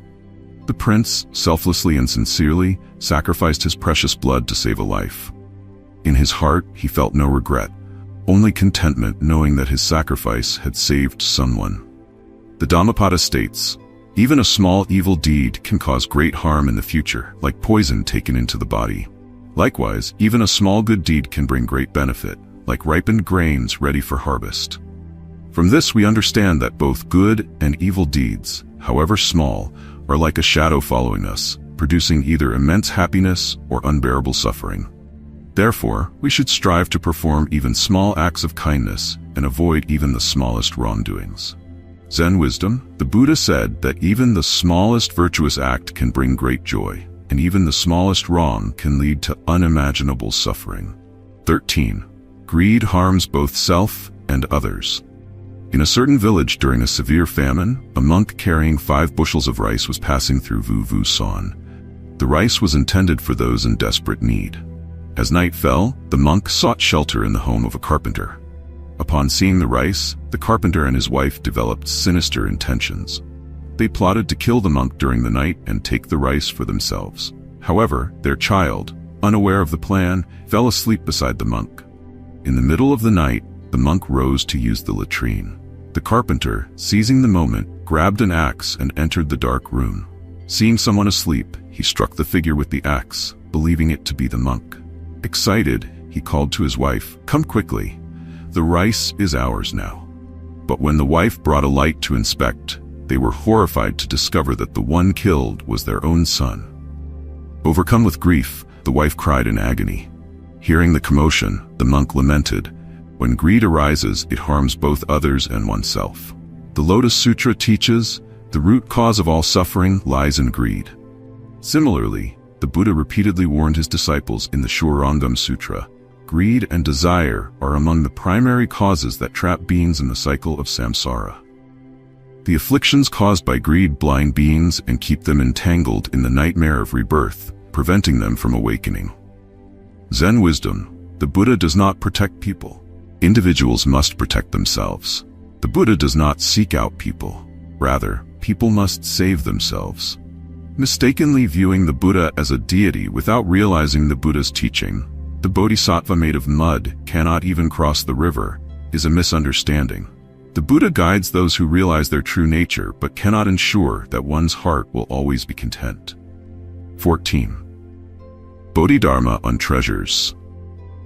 The prince, selflessly and sincerely, sacrificed his precious blood to save a life. In his heart, he felt no regret, only contentment knowing that his sacrifice had saved someone. The Dhammapada states, "Even a small evil deed can cause great harm in the future, like poison taken into the body. Likewise, even a small good deed can bring great benefit, like ripened grains ready for harvest." From this we understand that both good and evil deeds, however small, are like a shadow following us, producing either immense happiness or unbearable suffering. Therefore, we should strive to perform even small acts of kindness and avoid even the smallest wrongdoings. Zen wisdom, the Buddha said that even the smallest virtuous act can bring great joy, and even the smallest wrong can lead to unimaginable suffering. 13. Greed harms both self and others. In a certain village during a severe famine, a monk carrying 5 bushels of rice was passing through Vu San. The rice was intended for those in desperate need. As night fell, the monk sought shelter in the home of a carpenter. Upon seeing the rice, the carpenter and his wife developed sinister intentions. They plotted to kill the monk during the night and take the rice for themselves. However, their child, unaware of the plan, fell asleep beside the monk. In the middle of the night, the monk rose to use the latrine. The carpenter, seizing the moment, grabbed an axe and entered the dark room. Seeing someone asleep, he struck the figure with the axe, believing it to be the monk. Excited, he called to his wife, "Come quickly. The rice is ours now." But when the wife brought a light to inspect, they were horrified to discover that the one killed was their own son. Overcome with grief, the wife cried in agony. Hearing the commotion, the monk lamented, "When greed arises, it harms both others and oneself." The Lotus Sutra teaches, the root cause of all suffering lies in greed. Similarly, the Buddha repeatedly warned his disciples in the Shurangam Sutra, greed and desire are among the primary causes that trap beings in the cycle of samsara. The afflictions caused by greed blind beings and keep them entangled in the nightmare of rebirth, preventing them from awakening. Zen wisdom, the Buddha does not protect people. Individuals must protect themselves. The Buddha does not seek out people. Rather, people must save themselves. Mistakenly viewing the Buddha as a deity without realizing the Buddha's teaching, the bodhisattva made of mud cannot even cross the river, is a misunderstanding. The Buddha guides those who realize their true nature but cannot ensure that one's heart will always be content. 14. Bodhidharma on treasures.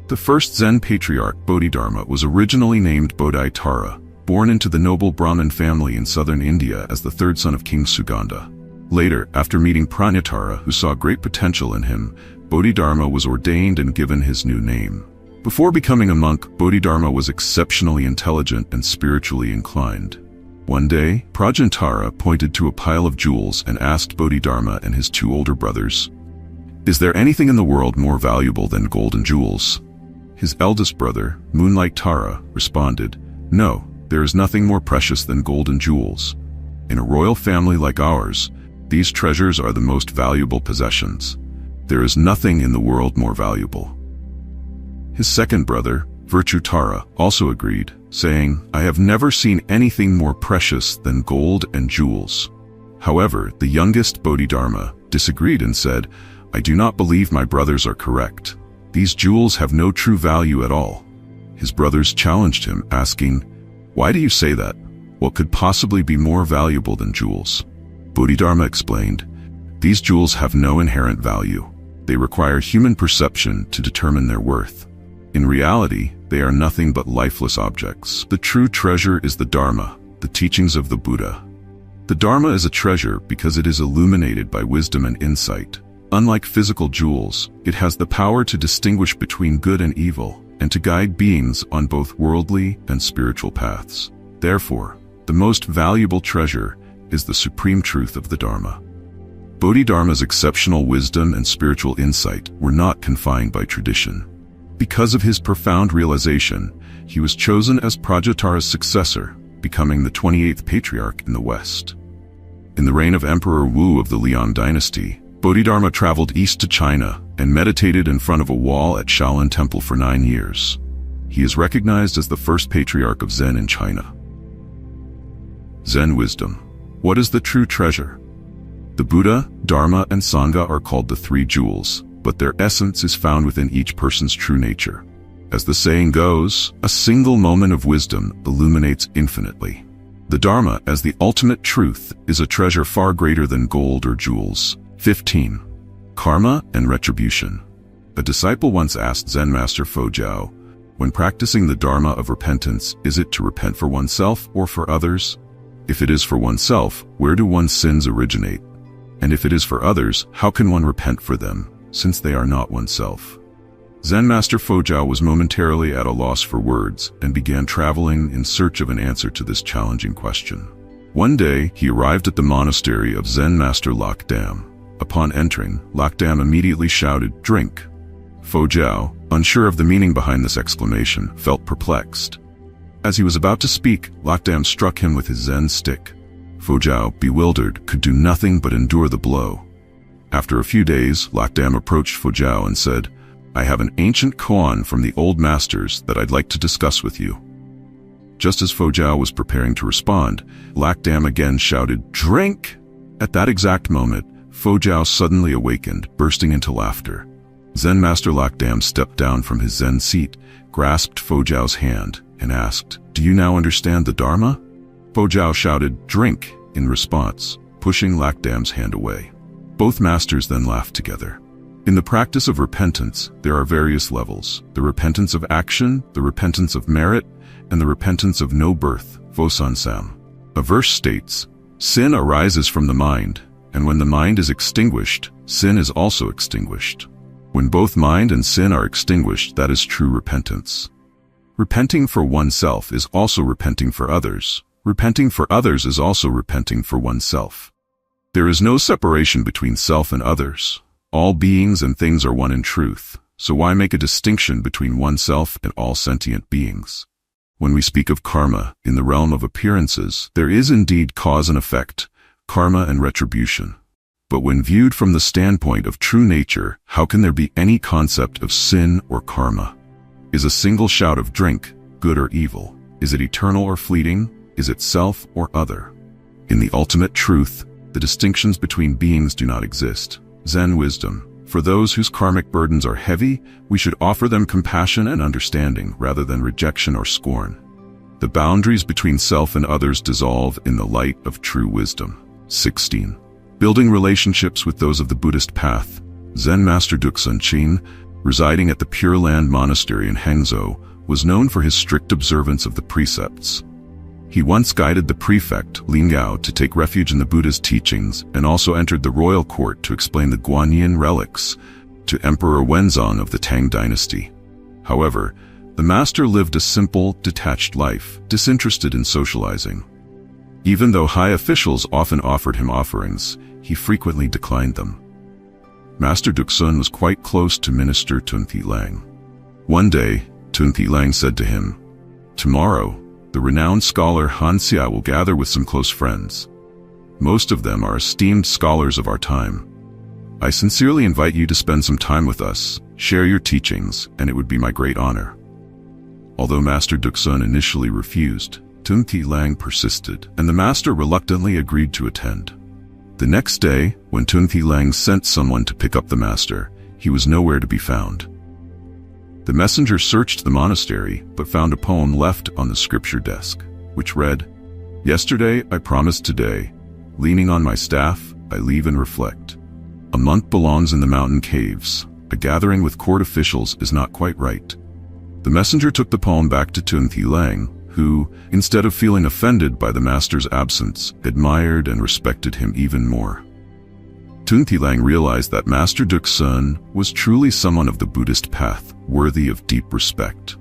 The first Zen patriarch, Bodhidharma, was originally named Bodhitara, born into the noble Brahmin family in southern India as the 3rd son of King Sugandha. Later, after meeting Prajnatara, who saw great potential in him, Bodhidharma was ordained and given his new name. Before becoming a monk, Bodhidharma was exceptionally intelligent and spiritually inclined. One day, Prajnatara pointed to a pile of jewels and asked Bodhidharma and his 2 older brothers, "Is there anything in the world more valuable than gold and jewels?" His eldest brother, Moonlight Tara, responded, "No, there is nothing more precious than gold and jewels. In a royal family like ours, these treasures are the most valuable possessions. There is nothing in the world more valuable." His second brother, Virtue Tara, also agreed, saying, "I have never seen anything more precious than gold and jewels." However, the youngest Bodhidharma disagreed and said, "I do not believe my brothers are correct. These jewels have no true value at all." His brothers challenged him, asking, "Why do you say that? What could possibly be more valuable than jewels?" Bodhidharma explained, "These jewels have no inherent value. They require human perception to determine their worth. In reality, They are nothing but lifeless objects. The true treasure is the Dharma, the teachings of the Buddha. The Dharma is a treasure because it is illuminated by wisdom and insight. Unlike physical jewels, it has the power to distinguish between good and evil, and to guide beings on both worldly and spiritual paths. Therefore, the most valuable treasure is the supreme truth of the Dharma. Bodhidharma's exceptional wisdom and spiritual insight were not confined by tradition. Because of his profound realization, he was chosen as Prajaratara's successor, becoming the 28th patriarch in the West. In the reign of Emperor Wu of the Liang dynasty, Bodhidharma traveled east to China and meditated in front of a wall at Shaolin Temple for 9 years. He is recognized as the first patriarch of Zen in China. Zen wisdom. What is the true treasure? The Buddha, Dharma, and Sangha are called the three jewels, but their essence is found within each person's true nature. As the saying goes, a single moment of wisdom illuminates infinitely. The Dharma, as the ultimate truth, is a treasure far greater than gold or jewels. 15. Karma and retribution. A disciple once asked Zen master Fojiao, when practicing the Dharma of repentance, is it to repent for oneself or for others? If it is for oneself, where do one's sins originate? And if it is for others, how can one repent for them, since they are not oneself? Zen master Fojiao was momentarily at a loss for words and began traveling in search of an answer to this challenging question. One day, he arrived at the monastery of Zen master Lakdam. Upon entering, Lakdam immediately shouted, "Drink!" Fojiao, unsure of the meaning behind this exclamation, felt perplexed. As he was about to speak, Lakdam struck him with his Zen stick. Fojiao, bewildered, could do nothing but endure the blow. After a few days, Lakdam approached Fojiao and said, "I have an ancient koan from the old masters that I'd like to discuss with you." Just as Fojiao was preparing to respond, Lakdam again shouted, "Drink!" At that exact moment, Fojiao suddenly awakened, bursting into laughter. Zen master Lakdam stepped down from his Zen seat, grasped Fojiao's hand, and asked, "Do you now understand the Dharma?" Fojiao shouted, "Drink!" in response, pushing Lakdam's hand away. Both masters then laughed together. In the practice of repentance, there are various levels: the repentance of action, the repentance of merit, and the repentance of no birth, Vosansam. A verse states, "Sin arises from the mind, and when the mind is extinguished, sin is also extinguished." When both mind and sin are extinguished, that is true repentance. Repenting for oneself is also repenting for others. Repenting for others is also repenting for oneself. There is no separation between self and others. All beings and things are one in truth, so why make a distinction between oneself and all sentient beings? When we speak of karma in the realm of appearances, there is indeed cause and effect, karma and retribution. But when viewed from the standpoint of true nature, how can there be any concept of sin or karma? Is a single shout of drink good or evil? Is it eternal or fleeting? Is it self or other? In the ultimate truth, the distinctions between beings do not exist. Zen wisdom. For those whose karmic burdens are heavy, we should offer them compassion and understanding rather than rejection or scorn. The boundaries between self and others dissolve in the light of true wisdom. 16. Building relationships with those of the Buddhist path. Zen master Duxun Chin, residing at the Pure Land Monastery in Hangzhou, was known for his strict observance of the precepts. He once guided the prefect, Lin Yao, to take refuge in the Buddha's teachings and also entered the royal court to explain the Guanyin relics to Emperor Wenzong of the Tang dynasty. However, the master lived a simple, detached life, disinterested in socializing. Even though high officials often offered him offerings, he frequently declined them. Master Duxun was quite close to Minister Tun Thi Lang. One day, Tun Thi Lang said to him, "Tomorrow, the renowned scholar Han Xia will gather with some close friends. Most of them are esteemed scholars of our time. I sincerely invite you to spend some time with us, share your teachings, and it would be my great honor." Although Master Duxun initially refused, Tun Thi Lang persisted, and the master reluctantly agreed to attend. The next day, when Tun Thi Lang sent someone to pick up the master, he was nowhere to be found. The messenger searched the monastery, but found a poem left on the scripture desk, which read, "Yesterday I promised today, leaning on my staff, I leave and reflect. A monk belongs in the mountain caves. A gathering with court officials is not quite right. The messenger took the poem back to Tunthi Lang, who, instead of feeling offended by the master's absence, admired and respected him even more. Tunthi Lang realized that Master Duxun was truly someone of the Buddhist path, worthy of deep respect.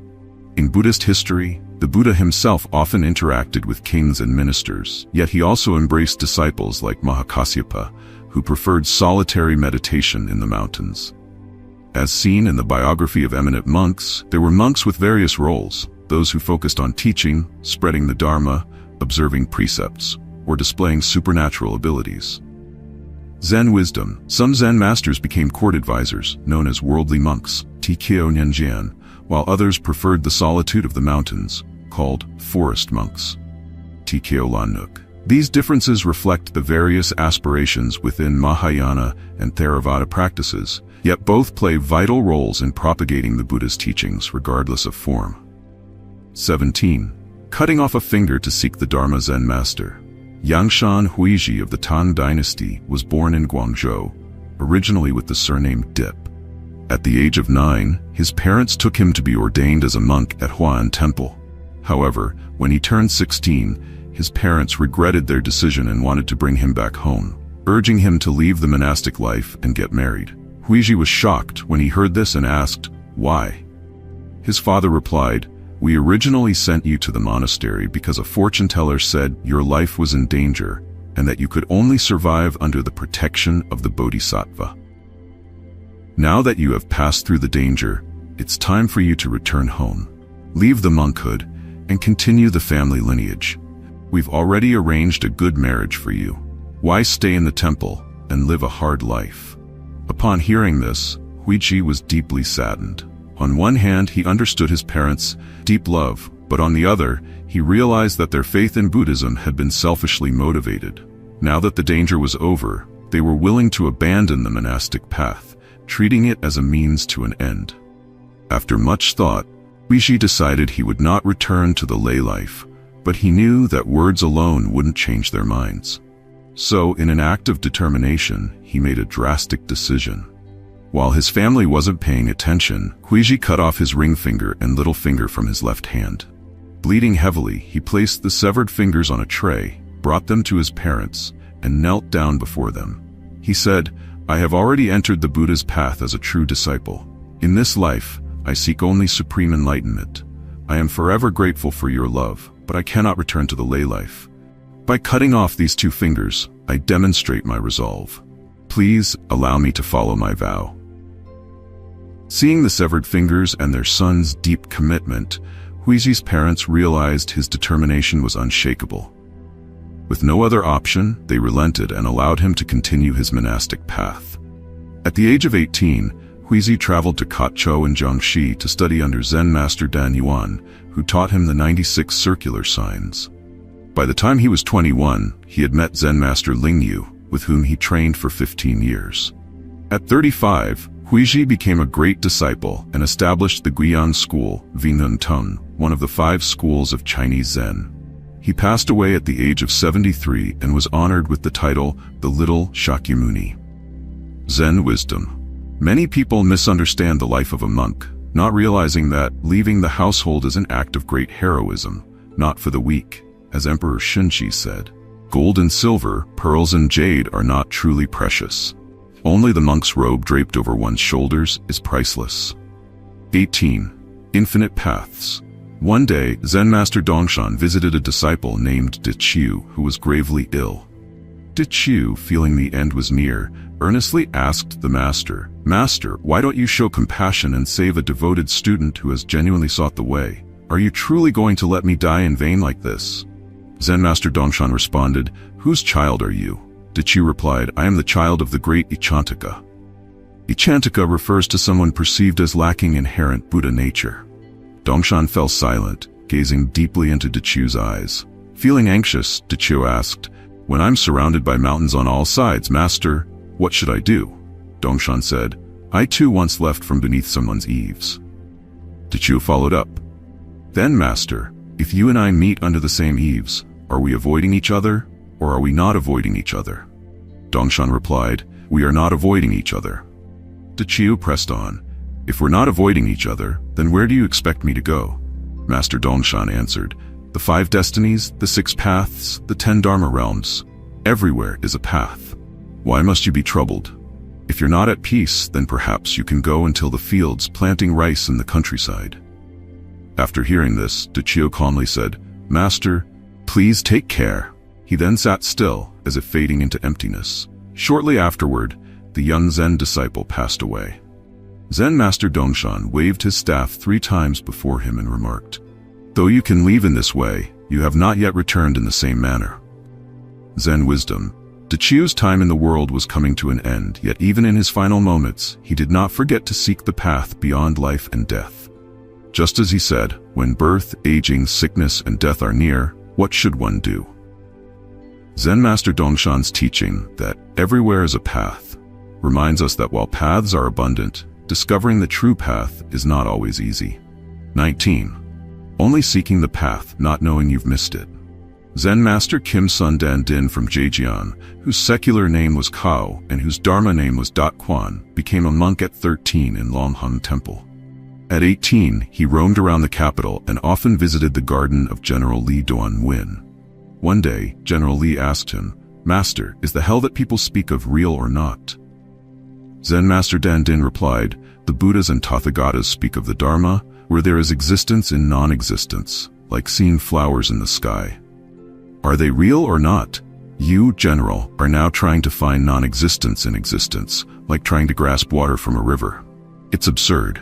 In Buddhist history, the Buddha himself often interacted with kings and ministers, yet he also embraced disciples like Mahakasyapa, who preferred solitary meditation in the mountains. As seen in the biography of eminent monks, there were monks with various roles, those who focused on teaching, spreading the Dharma, observing precepts, or displaying supernatural abilities. Zen wisdom. Some Zen masters became court advisors, known as worldly monks, Tikyo Nyenjian, while others preferred the solitude of the mountains, called forest monks, Tikyo Lanuk. These differences reflect the various aspirations within Mahayana and Theravada practices, yet both play vital roles in propagating the Buddha's teachings regardless of form. 17. Cutting off a finger to seek the Dharma. Zen master Yangshan Huiji of the Tang dynasty was born in Guangzhou, originally with the surname Dip. At the age of 9, his parents took him to be ordained as a monk at Huan Temple. However, when he turned 16, his parents regretted their decision and wanted to bring him back home, urging him to leave the monastic life and get married. Huiji was shocked when he heard this and asked, "Why?" His father replied, "We originally sent you to the monastery because a fortune teller said your life was in danger and that you could only survive under the protection of the Bodhisattva. Now that you have passed through the danger, it's time for you to return home. Leave the monkhood and continue the family lineage. We've already arranged a good marriage for you. Why stay in the temple and live a hard life?" Upon hearing this, Huiji was deeply saddened. On one hand, he understood his parents' deep love, but on the other, he realized that their faith in Buddhism had been selfishly motivated. Now that the danger was over, they were willing to abandon the monastic path, treating it as a means to an end. After much thought, Huiji decided he would not return to the lay life, but he knew that words alone wouldn't change their minds. So, in an act of determination, he made a drastic decision. While his family wasn't paying attention, Huiji cut off his ring finger and little finger from his left hand. Bleeding heavily, he placed the severed fingers on a tray, brought them to his parents, and knelt down before them. He said, "I have already entered the Buddha's path as a true disciple. In this life, I seek only supreme enlightenment. I am forever grateful for your love, but I cannot return to the lay life. By cutting off these 2 fingers, I demonstrate my resolve. Please allow me to follow my vow." Seeing the severed fingers and their son's deep commitment, Huiji's parents realized his determination was unshakable. With no other option, they relented and allowed him to continue his monastic path. At the age of 18, Huiji traveled to Kotchou in Jiangxi to study under Zen master Dan Yuan, who taught him the 96 circular signs. By the time he was 21, he had met Zen master Lingyu, with whom he trained for 15 years. At 35, Huiji became a great disciple and established the Guiyang school, Vinun Tong, one of the 5 schools of Chinese Zen. He passed away at the age of 73 and was honored with the title, the Little Shakyamuni. Zen wisdom. Many people misunderstand the life of a monk, not realizing that leaving the household is an act of great heroism, not for the weak, as Emperor Shinchi said. Gold and silver, pearls and jade are not truly precious. Only the monk's robe draped over one's shoulders is priceless. 18. Infinite paths. One day, Zen master Dongshan visited a disciple named De Chiu who was gravely ill. De Chiu, feeling the end was near, earnestly asked the master, "Master, why don't you show compassion and save a devoted student who has genuinely sought the way? Are you truly going to let me die in vain like this?" Zen master Dongshan responded, "Whose child are you?" De Chiu replied, "I am the child of the great Ichantika." Ichantika refers to someone perceived as lacking inherent Buddha nature. Dongshan fell silent, gazing deeply into De Chiu's eyes. Feeling anxious, De Chiu asked, "When I'm surrounded by mountains on all sides, Master, what should I do?" Dongshan said, "I too once left from beneath someone's eaves." De Chiu followed up, "Then, Master, if you and I meet under the same eaves, are we avoiding each other, or are we not avoiding each other?" Dongshan replied, "We are not avoiding each other." De Chiu pressed on, If we're not avoiding each other, then where do you expect me to go? Master Dongshan answered, the 5 destinies, the 6 paths, the 10 Dharma realms. Everywhere is a path. Why must you be troubled? If you're not at peace, then perhaps you can go until the fields planting rice in the countryside. After hearing this, Dachio calmly said, Master, please take care. He then sat still, as if fading into emptiness. Shortly afterward, the young Zen disciple passed away. Zen Master Dongshan waved his staff 3 times before him and remarked, though you can leave in this way, you have not yet returned in the same manner. Zen wisdom. Dachio's time in the world was coming to an end, yet even in his final moments, he did not forget to seek the path beyond life and death. Just as he said, when birth, aging, sickness, and death are near, what should one do? Zen Master Dongshan's teaching that everywhere is a path reminds us that while paths are abundant, discovering the true path is not always easy. 19. Only seeking the path, not knowing you've missed it. Zen Master Kim Sun Dan Din from Zhejiang, whose secular name was Kao and whose Dharma name was Dat Quan, became a monk at 13 in Longhung Temple. At 18, he roamed around the capital and often visited the garden of General Li Duan Win. One day, General Li asked him, Master, is the hell that people speak of real or not? Zen Master Dan Din replied, the Buddhas and Tathagatas speak of the Dharma, where there is existence in non-existence, like seeing flowers in the sky. Are they real or not? You, General, are now trying to find non-existence in existence, like trying to grasp water from a river. It's absurd.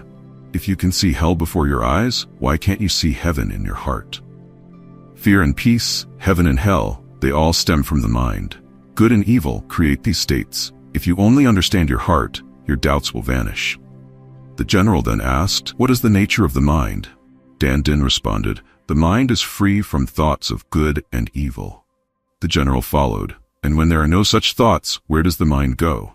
If you can see hell before your eyes, why can't you see heaven in your heart? Fear and peace, heaven and hell, they all stem from the mind. Good and evil create these states. If you only understand your heart, your doubts will vanish. The General then asked, what is the nature of the mind? Dan Din responded, the mind is free from thoughts of good and evil. The General followed, and when there are no such thoughts, where does the mind go?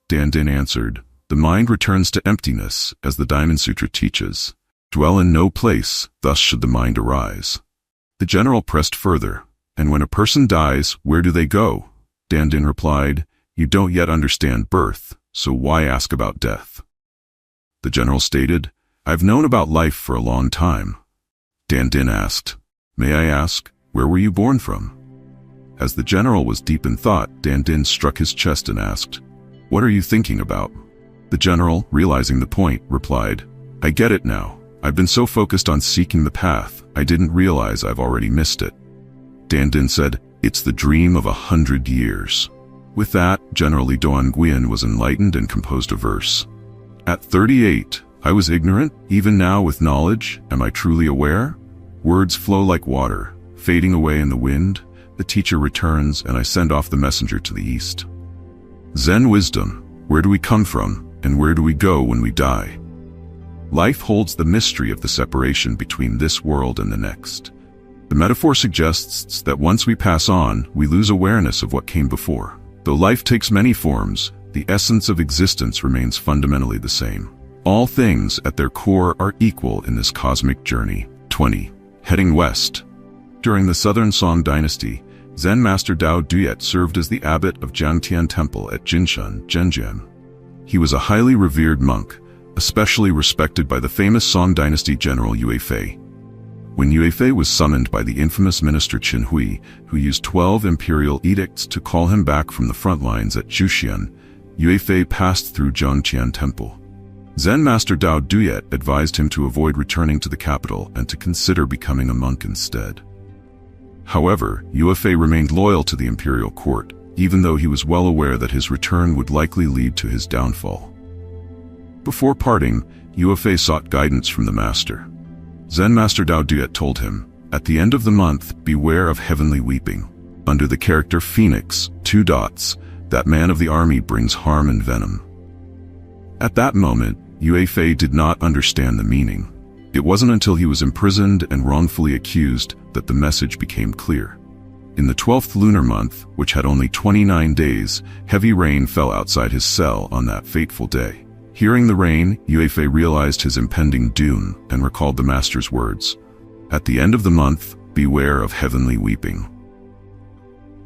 Dan Din answered, the mind returns to emptiness, as the Diamond Sutra teaches. Dwell in no place, thus should the mind arise. The General pressed further, and when a person dies, where do they go? Dan Din replied, you don't yet understand birth, so why ask about death? The General stated, I've known about life for a long time. Dan Din asked, may I ask, where were you born from? As the General was deep in thought, Dan Din struck his chest and asked, what are you thinking about? The General, realizing the point, replied, I get it now. I've been so focused on seeking the path, I didn't realize I've already missed it. Dan Din said, it's the dream of 100 years. With that, General Li Duan Guian was enlightened and composed a verse. At 38, I was ignorant, even now with knowledge, am I truly aware? Words flow like water, fading away in the wind. The teacher returns and I send off the messenger to the east. Zen wisdom, where do we come from, and where do we go when we die? Life holds the mystery of the separation between this world and the next. The metaphor suggests that once we pass on, we lose awareness of what came before. Though life takes many forms, the essence of existence remains fundamentally the same. All things at their core are equal in this cosmic journey. 20. Heading west. During the Southern Song dynasty, Zen Master Dao Duyet served as the abbot of Jiangtian Temple at Jinshan, Zhenjiang. He was a highly revered monk, especially respected by the famous Song dynasty general Yue Fei. When Yue Fei was summoned by the infamous minister Qin Hui, who used 12 imperial edicts to call him back from the front lines at Zhuxian, Yue Fei passed through Jiangtian Temple. Zen Master Dao Duyet advised him to avoid returning to the capital and to consider becoming a monk instead. However, Yue Fei remained loyal to the imperial court, even though he was well aware that his return would likely lead to his downfall. Before parting, Yue Fei sought guidance from the master. Zen Master Dao Duyet told him, at the end of the month, beware of heavenly weeping. Under the character Phoenix, 2 dots, that man of the army brings harm and venom. At that moment, Yue Fei did not understand the meaning. It wasn't until he was imprisoned and wrongfully accused that the message became clear. In the 12th lunar month, which had only 29 days, heavy rain fell outside his cell on that fateful day. Hearing the rain, Yue Fei realized his impending doom and recalled the master's words. At the end of the month, beware of heavenly weeping.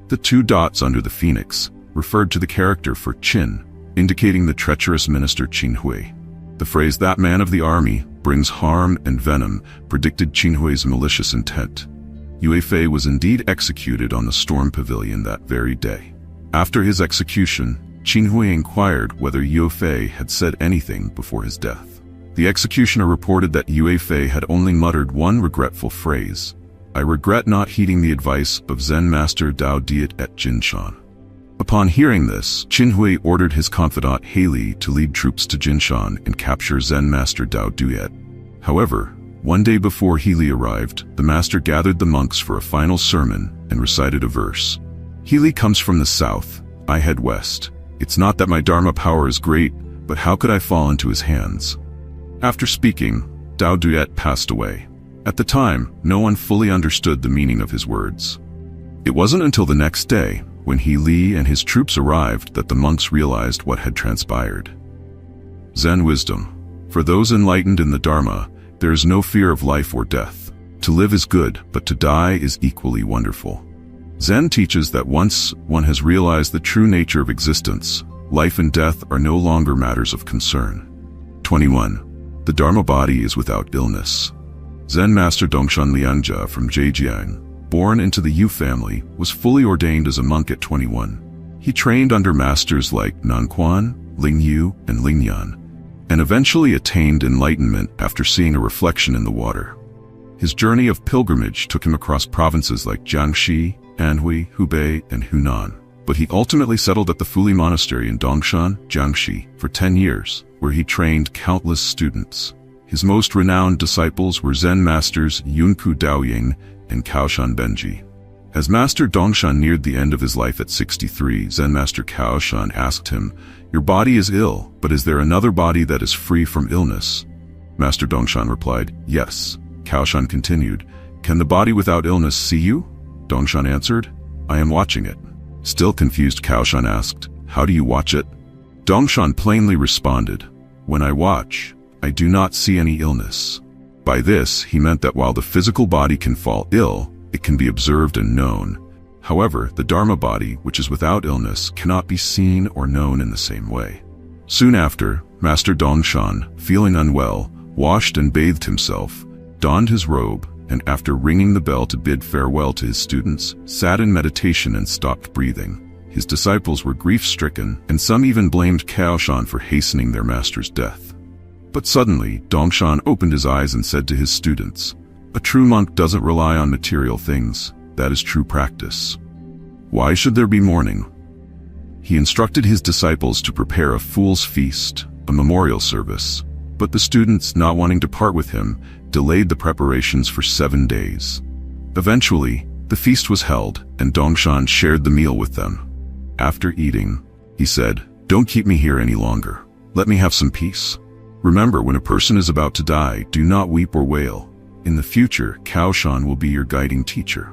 The 2 dots under the phoenix referred to the character for Qin, indicating the treacherous minister Qin Hui. The phrase "that man of the army brings harm and venom" predicted Qinhui's malicious intent. Yue Fei was indeed executed on the storm pavilion that very day. After his execution, Qinhui inquired whether Yue Fei had said anything before his death. The executioner reported that Yue Fei had only muttered one regretful phrase: "I regret not heeding the advice of Zen Master Dao Diet at Jinshan." Upon hearing this, Qinhui ordered his confidant Haley to lead troops to Jinshan and capture Zen Master Dao Diet. However, one day before Healy arrived, the master gathered the monks for a final sermon and recited a verse. "Healy comes from the south, I head west. It's not that my Dharma power is great, but how could I fall into his hands?" After speaking, Dao Diet passed away. At the time, no one fully understood the meaning of his words. It wasn't until the next day, when Healy and his troops arrived, that the monks realized what had transpired. Zen wisdom. For those enlightened in the Dharma, there is no fear of life or death. To live is good, but to die is equally wonderful. Zen teaches that once one has realized the true nature of existence, life and death are no longer matters of concern. 21. The Dharma body is without illness. Zen Master Dongshan Liangjia from Zhejiang, born into the Yu family, was fully ordained as a monk at 21. He trained under masters like Nanquan, Lingyu, and Lingyan, and eventually attained enlightenment after seeing a reflection in the water. His journey of pilgrimage took him across provinces like Jiangxi, Anhui, Hubei, and Hunan, but he ultimately settled at the Fuli Monastery in Dongshan, Jiangxi, for 10 years, where he trained countless students. His most renowned disciples were Zen masters Yunku Daoying and Kaoshan Benji. As Master Dongshan neared the end of his life at 63, Zen Master Kaoshan asked him, "Your body is ill, but is there another body that is free from illness?" Master Dongshan replied, "Yes." Kaoshan continued, "Can the body without illness see you?" Dongshan answered, "I am watching it." Still confused, Kaoshan asked, "How do you watch it?" Dongshan plainly responded, "When I watch, I do not see any illness." By this, he meant that while the physical body can fall ill, it can be observed and known. However, the Dharma body, which is without illness, cannot be seen or known in the same way. Soon after, Master Dongshan, feeling unwell, washed and bathed himself, donned his robe, and after ringing the bell to bid farewell to his students, sat in meditation and stopped breathing. His disciples were grief-stricken, and some even blamed Kaoshan for hastening their master's death. But suddenly, Dongshan opened his eyes and said to his students, "A true monk doesn't rely on material things. That is true practice. Why should there be mourning?" He instructed his disciples to prepare a fool's feast, a memorial service, but the students, not wanting to part with him, delayed the preparations for 7 days. Eventually, the feast was held, and Dongshan shared the meal with them. After eating, he said, "Don't keep me here any longer. Let me have some peace. Remember, when a person is about to die, do not weep or wail. In the future, Kaoshan will be your guiding teacher."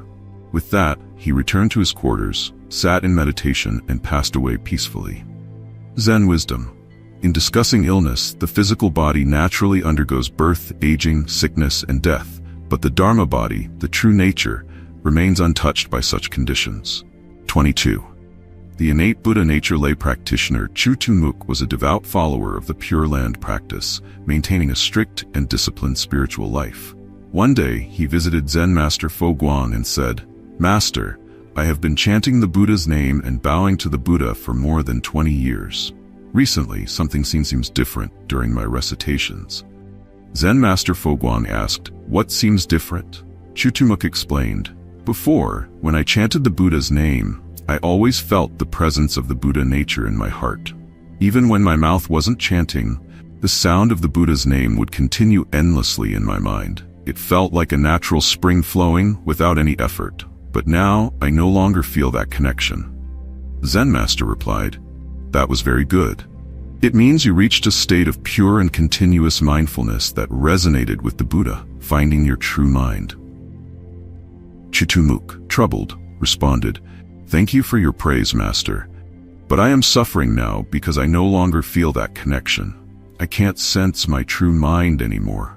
With that, he returned to his quarters, sat in meditation, and passed away peacefully. Zen wisdom. In discussing illness, the physical body naturally undergoes birth, aging, sickness, and death, but the Dharma body, the true nature, remains untouched by such conditions. 22. The innate Buddha nature lay practitioner Chu Tumuk was a devout follower of the Pure Land practice, maintaining a strict and disciplined spiritual life. One day, he visited Zen Master Fo Guang and said, "Master, I have been chanting the Buddha's name and bowing to the Buddha for more than 20 years. Recently, something seems different during my recitations." Zen Master Fo Guang asked, "What seems different?" Chu Tumuk explained, "Before, when I chanted the Buddha's name, I always felt the presence of the Buddha nature in my heart. Even when my mouth wasn't chanting, the sound of the Buddha's name would continue endlessly in my mind. It felt like a natural spring flowing without any effort. But now, I no longer feel that connection." Zen Master replied, "That was very good. It means you reached a state of pure and continuous mindfulness that resonated with the Buddha, finding your true mind." Chitumuk, troubled, responded, "Thank you for your praise, Master. But I am suffering now because I no longer feel that connection. I can't sense my true mind anymore."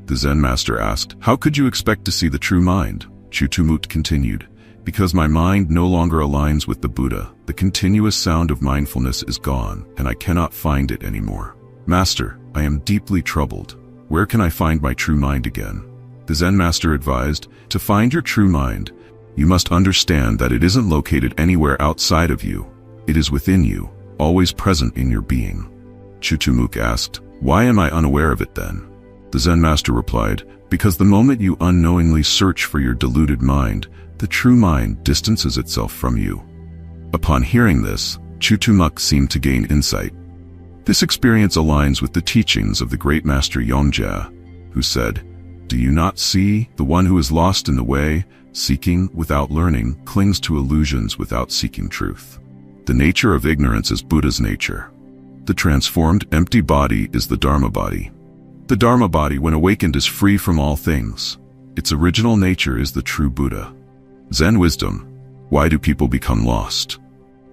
The Zen Master asked, "How could you expect to see the true mind?" Chutumut continued, "Because my mind no longer aligns with the Buddha, the continuous sound of mindfulness is gone, and I cannot find it anymore." "Master, I am deeply troubled. Where can I find my true mind again? The Zen master advised, to find your true mind, you must understand that it isn't located anywhere outside of you. It is within you, always present in your being. Chutumuk asked, why am I unaware of it then? The Zen master replied, because the moment you unknowingly search for your deluded mind, the true mind distances itself from you. Upon hearing this, Chutumuk seemed to gain insight. This experience aligns with the teachings of the great master Yongja, who said, do you not see the one who is lost in the way, seeking without learning, clings to illusions without seeking truth? The nature of ignorance is Buddha's nature. The transformed, empty body is the Dharma body. The Dharma body, when awakened, is free from all things. Its original nature is the true Buddha. Zen wisdom. Why do people become lost?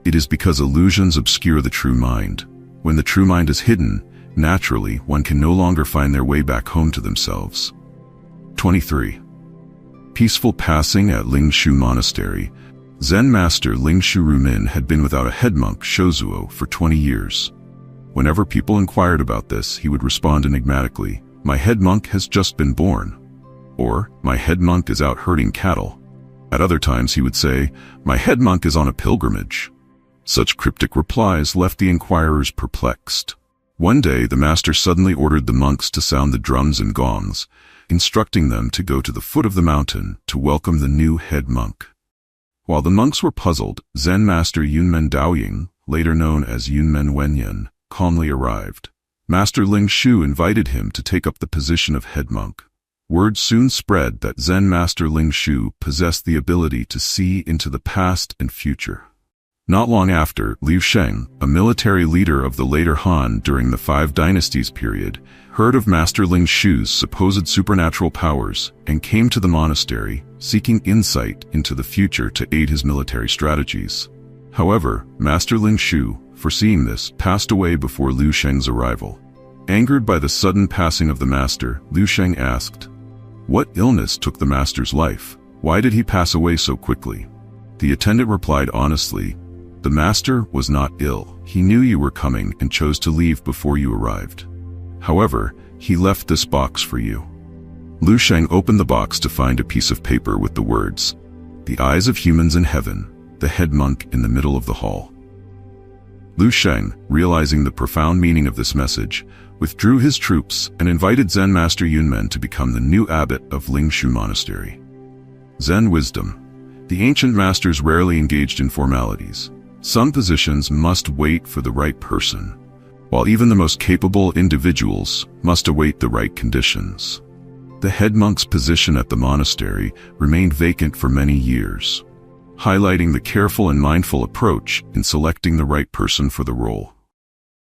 It is because illusions obscure the true mind. When the true mind is hidden, naturally, one can no longer find their way back home to themselves. 23. Peaceful passing at Lingshu Monastery. Zen master Lingshu Rumin had been without a head monk, Shozuo, for 20 years. Whenever people inquired about this, he would respond enigmatically, my head monk has just been born. Or, my head monk is out herding cattle. At other times he would say, my head monk is on a pilgrimage. Such cryptic replies left the inquirers perplexed. One day the master suddenly ordered the monks to sound the drums and gongs, instructing them to go to the foot of the mountain to welcome the new head monk. While the monks were puzzled, Zen master Yunmen Daoying, later known as Yunmen Wenyan, calmly arrived. Master Ling Shu invited him to take up the position of head monk. Word soon spread that Zen master Ling Shu possessed the ability to see into the past and future. Not long after, Liu Sheng, a military leader of the later Han during the Five Dynasties period, heard of Master Ling Shu's supposed supernatural powers and came to the monastery, seeking insight into the future to aid his military strategies. However, Master Ling Shu, foreseeing this, passed away before Liu Sheng's arrival. Angered by the sudden passing of the master, Liu Sheng asked, what illness took the master's life? Why did he pass away so quickly? The attendant replied honestly, the master was not ill. He knew you were coming and chose to leave before you arrived. However, he left this box for you. Liu Sheng opened the box to find a piece of paper with the words, the eyes of humans in heaven, the head monk in the middle of the hall. Liu Sheng, realizing the profound meaning of this message, withdrew his troops and invited Zen master Yunmen to become the new abbot of Lingshu Monastery. Zen wisdom. The ancient masters rarely engaged in formalities. Some positions must wait for the right person, while even the most capable individuals must await the right conditions. The head monk's position at the monastery remained vacant for many years, highlighting the careful and mindful approach in selecting the right person for the role.